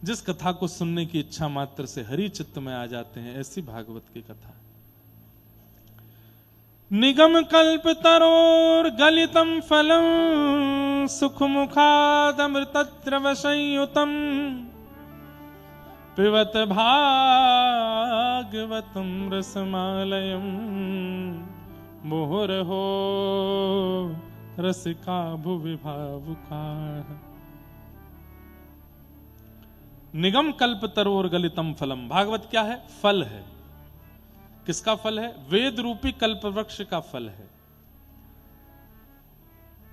जिस कथा को सुनने की इच्छा मात्र से हरि चित्त में आ जाते हैं, ऐसी भागवत की कथा। निगम कल्प तरोर गलितम फलम सुख मुखादमृतद्रव संयुतम पिबत भागवतम रसमालयम मुहुर्हो रसिका भुवि भावुका। निगम कल्प तरोर गलितम फलम, भागवत क्या है? फल है। किसका फल है? वेद रूपी कल्प वृक्ष का फल है।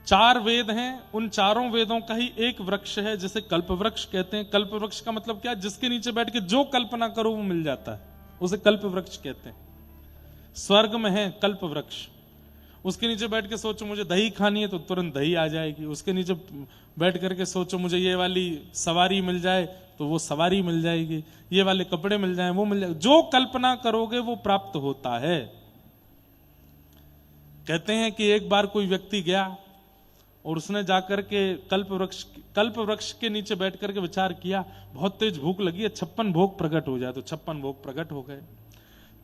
4 वेद हैं, उन चारों वेदों का ही एक वृक्ष है जिसे कल्प वृक्ष कहते हैं। कल्प वृक्ष का मतलब क्या? जिसके नीचे बैठ के जो कल्पना करो वो मिल जाता है, उसे कल्प वृक्ष कहते हैं। स्वर्ग में है कल्प वृक्ष, उसके नीचे बैठ के सोचो मुझे दही खानी है तो तुरंत दही आ जाएगी। उसके नीचे बैठ करके सोचो मुझे ये वाली सवारी मिल जाए तो वो सवारी मिल जाएगी, ये वाले कपड़े मिल जाए वो मिल जाए। जो कल्पना करोगे वो प्राप्त होता है। कहते हैं कि एक बार कोई व्यक्ति गया और उसने जाकर के कल्प वृक्ष के नीचे बैठ करके विचार किया, बहुत तेज भूख लगी है, 56 भोग प्रकट हो जाए। तो 56 भोग प्रकट हो गए।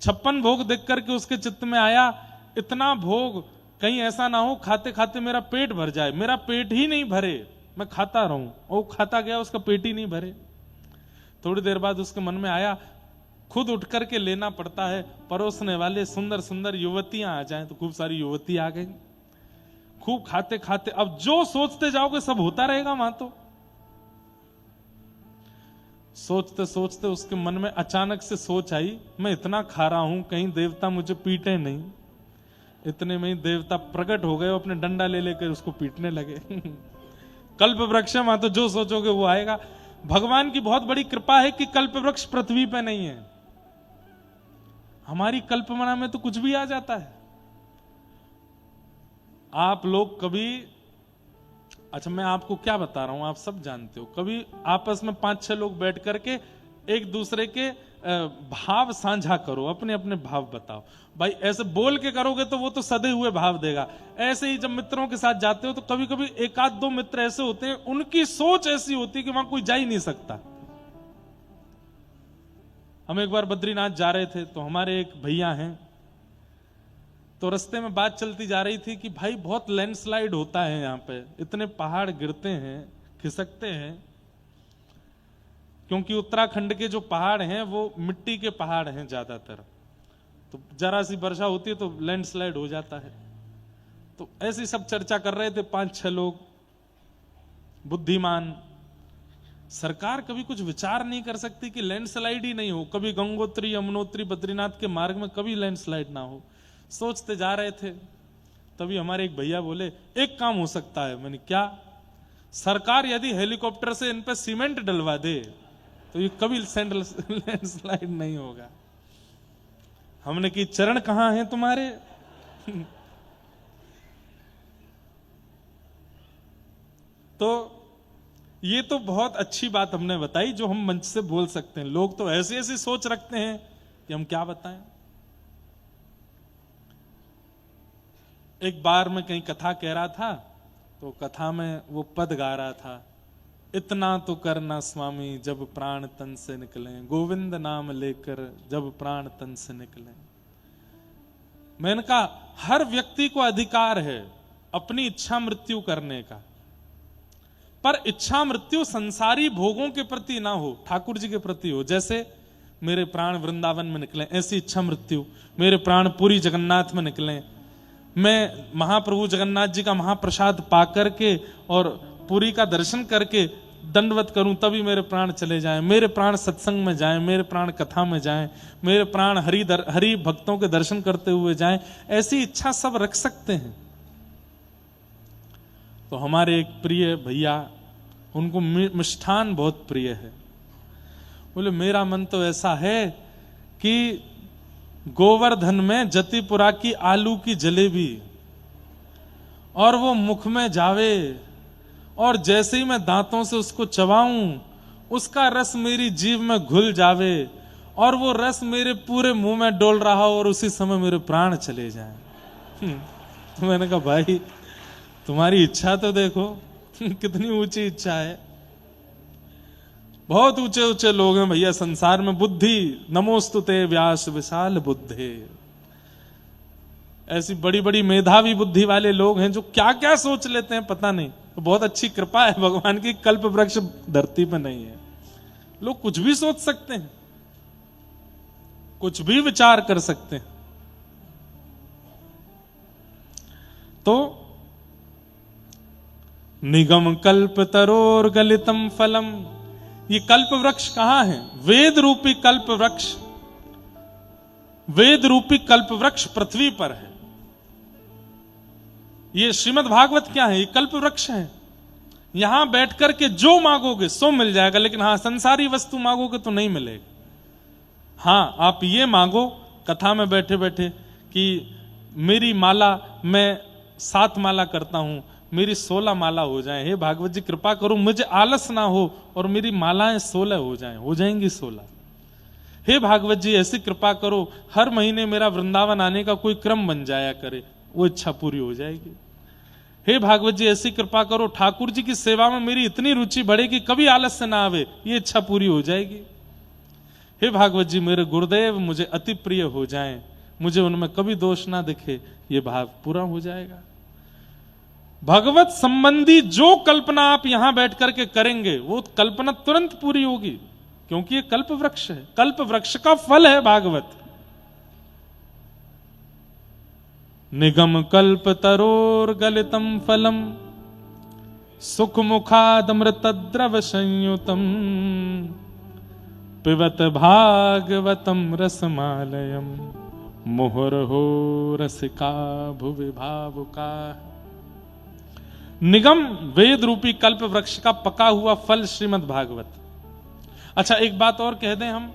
56 भोग देख करके उसके चित्त में आया, इतना भोग कहीं ऐसा ना हो खाते खाते मेरा पेट भर जाए, मेरा पेट ही नहीं भरे, मैं खाता रहूं। वो खाता गया, उसका पेट ही नहीं भरे। थोड़ी देर बाद उसके मन में आया, खुद उठ करके लेना पड़ता है, परोसने वाले सुंदर सुंदर युवतियां आ जाएं। तो खूब सारी युवती आ गई। खूब खाते खाते अब जो सोचते जाओगे सब होता रहेगा वहां। तो सोचते सोचते उसके मन में अचानक से सोच आई, मैं इतना खा रहा हूं कहीं देवता मुझे पीटे नहीं। इतने में ही देवता प्रकट हो गए, अपने डंडा ले लेकर उसको पीटने लगे। कल्प वृक्ष वहां तो जो सोचोगे वो आएगा। भगवान की बहुत बड़ी कृपा है कि कल्प वृक्ष पृथ्वी पे नहीं है। हमारी कल्पना में तो कुछ भी आ जाता है। आप लोग कभी, अच्छा मैं आपको क्या बता रहा हूं, आप सब जानते हो, कभी आपस में 5-6 लोग बैठ करके एक दूसरे के भाव साझा करो, अपने अपने भाव बताओ। भाई ऐसे बोल के करोगे तो वो तो सदे हुए भाव देगा। ऐसे ही जब मित्रों के साथ जाते हो तो कभी कभी 1-2 मित्र ऐसे होते हैं, उनकी सोच ऐसी होती है कि वहां कोई जा ही नहीं सकता। हम एक बार बद्रीनाथ जा रहे थे तो हमारे एक भैया हैं, तो रास्ते में बात चलती जा रही थी कि भाई बहुत लैंडस्लाइड होता है यहाँ पे, इतने पहाड़ गिरते हैं, खिसकते हैं, क्योंकि उत्तराखंड के जो पहाड़ हैं वो मिट्टी के पहाड़ हैं ज्यादातर, तो जरा सी वर्षा होती है तो लैंडस्लाइड हो जाता है। तो ऐसी सब चर्चा कर रहे थे 5-6 लोग बुद्धिमान। सरकार कभी कुछ विचार नहीं कर सकती कि लैंडस्लाइड ही नहीं हो, कभी गंगोत्री यमुनोत्री बद्रीनाथ के मार्ग में कभी लैंडस्लाइड ना हो। सोचते जा रहे थे, तभी हमारे एक भैया बोले एक काम हो सकता है। मैंने क्या? सरकार यदि हेलीकॉप्टर से इन पे सीमेंट डलवा दे तो ये कभी लैंडस्लाइड नहीं होगा। हमने की चरण कहां हैं तुम्हारे? तो ये तो बहुत अच्छी बात हमने बताई जो हम मंच से बोल सकते हैं। लोग तो ऐसी ऐसी सोच रखते हैं कि हम क्या बताएं। एक बार मैं कहीं कथा कह रहा था, तो कथा में वो पद गा रहा था, इतना तो करना स्वामी जब प्राण तन से निकले, गोविंद नाम लेकर जब प्राण तन से निकले। मैंने कहा हर व्यक्ति को अधिकार है अपनी इच्छा मृत्यु करने का, पर इच्छा मृत्यु संसारी भोगों के प्रति ना हो, ठाकुर जी के प्रति हो। जैसे मेरे प्राण वृंदावन में निकले, ऐसी इच्छा मृत्यु। मेरे प्राण पुरी जगन्नाथ में निकले, मैं महाप्रभु जगन्नाथ जी का महाप्रसाद पा करके और पुरी का दर्शन करके दंडवत करूं, तभी मेरे प्राण चले जाएं। मेरे प्राण सत्संग में जाएं, मेरे प्राण कथा में जाएं, मेरे प्राण हरि भक्तों के दर्शन करते हुए जाएं। ऐसी इच्छा सब रख सकते हैं। तो हमारे एक प्रिय भैया, उनको मिष्ठान बहुत प्रिय है, बोले मेरा मन तो ऐसा है कि गोवर्धन में जतिपुरा की आलू की जलेबी और वो मुख में जावे और जैसे ही मैं दांतों से उसको चबाऊं उसका रस मेरी जीभ में घुल जावे और वो रस मेरे पूरे मुंह में डोल रहा हो और उसी समय मेरे प्राण चले जाएं। तो मैंने कहा भाई तुम्हारी इच्छा तो देखो कितनी ऊंची इच्छा है। बहुत ऊंचे ऊंचे लोग हैं भैया संसार में। बुद्धि नमोस्तुते व्यास विशाल बुद्धे, ऐसी बड़ी बड़ी मेधावी बुद्धि वाले लोग हैं जो क्या क्या सोच लेते हैं पता नहीं। तो बहुत अच्छी कृपा है भगवान की, कल्प वृक्ष धरती पर नहीं है। लोग कुछ भी सोच सकते हैं, कुछ भी विचार कर सकते हैं। तो निगम कल्प तरोर गलितम फलम, ये कल्प वृक्ष कहां है? वेद रूपी कल्प वृक्ष, वेद रूपी कल्प वृक्ष पृथ्वी पर है। ये श्रीमद् भागवत क्या है? ये कल्प वृक्ष है। यहां बैठकर के जो मांगोगे सो मिल जाएगा, लेकिन हां संसारी वस्तु मांगोगे तो नहीं मिलेगा। हां आप ये मांगो कथा में बैठे बैठे कि मेरी माला मैं 7 माला करता हूं, मेरी 16 माला हो जाए। हे भागवत जी कृपा करो मुझे आलस ना हो और मेरी मालाएं 16 हो जाएं, हो जाएंगी 16। हे भागवत जी ऐसी कृपा करो हर महीने मेरा वृंदावन आने का कोई क्रम बन जाया करे, वो इच्छा पूरी हो जाएगी। हे भागवत जी ऐसी कृपा करो ठाकुर जी की सेवा में मेरी इतनी रुचि बढ़े कि कभी आलस से ना आवे, ये इच्छा पूरी हो जाएगी। हे भागवत जी मेरे गुरुदेव मुझे अति प्रिय हो जाएं, मुझे उनमें कभी दोष ना दिखे, ये भाव पूरा हो जाएगा। भगवत संबंधी जो कल्पना आप यहां बैठ करके करेंगे वो कल्पना तुरंत पूरी होगी, क्योंकि ये कल्प वृक्ष है। कल्प वृक्ष का फल है भागवत। निगम कल्प तरोर गलितम फलम सुख मुखादमृत द्रव संयुतम पिबत भागवतम रसमालयम मुहुर्हो रसिका भुवि भावुका। निगम वेद रूपी कल्प वृक्ष का पका हुआ फल श्रीमद् भागवत। अच्छा एक बात और कह दें हम,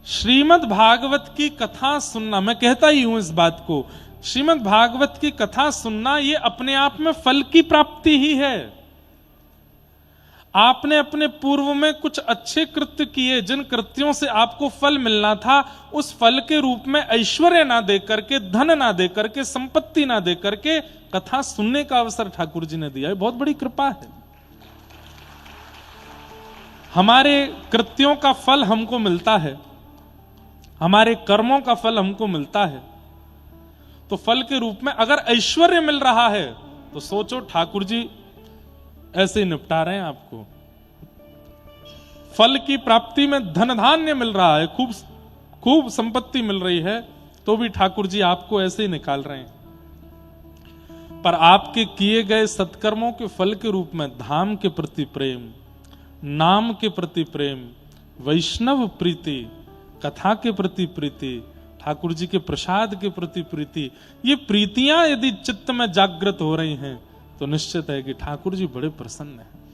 श्रीमद् भागवत की कथा सुनना, मैं कहता ही हूं इस बात को, श्रीमद् भागवत की कथा सुनना ये अपने आप में फल की प्राप्ति ही है। आपने अपने पूर्व में कुछ अच्छे कृत्य किए, जिन कृत्यों से आपको फल मिलना था, उस फल के रूप में ऐश्वर्य ना दे करके, धन ना दे करके, संपत्ति ना दे करके कथा सुनने का अवसर ठाकुर जी ने दिया। ये बहुत बड़ी कृपा है। हमारे कृत्यों का फल हमको मिलता है, हमारे कर्मों का फल हमको मिलता है, तो फल के रूप में अगर ऐश्वर्य मिल रहा है तो सोचो ठाकुर जी ऐसे निपटा रहे हैं आपको। फल की प्राप्ति में धन धान्य मिल रहा है, खूब खूब संपत्ति मिल रही है, तो भी ठाकुर जी आपको ऐसे ही निकाल रहे हैं। पर आपके किए गए सत्कर्मों के फल के रूप में धाम के प्रति प्रेम, नाम के प्रति प्रेम, वैष्णव प्रीति, कथा के प्रति प्रीति, ठाकुर जी के प्रसाद के प्रति प्रीति, ये प्रीतियां यदि चित्त में जागृत हो रही हैं तो निश्चित है कि ठाकुर जी बड़े प्रसन्न हैं।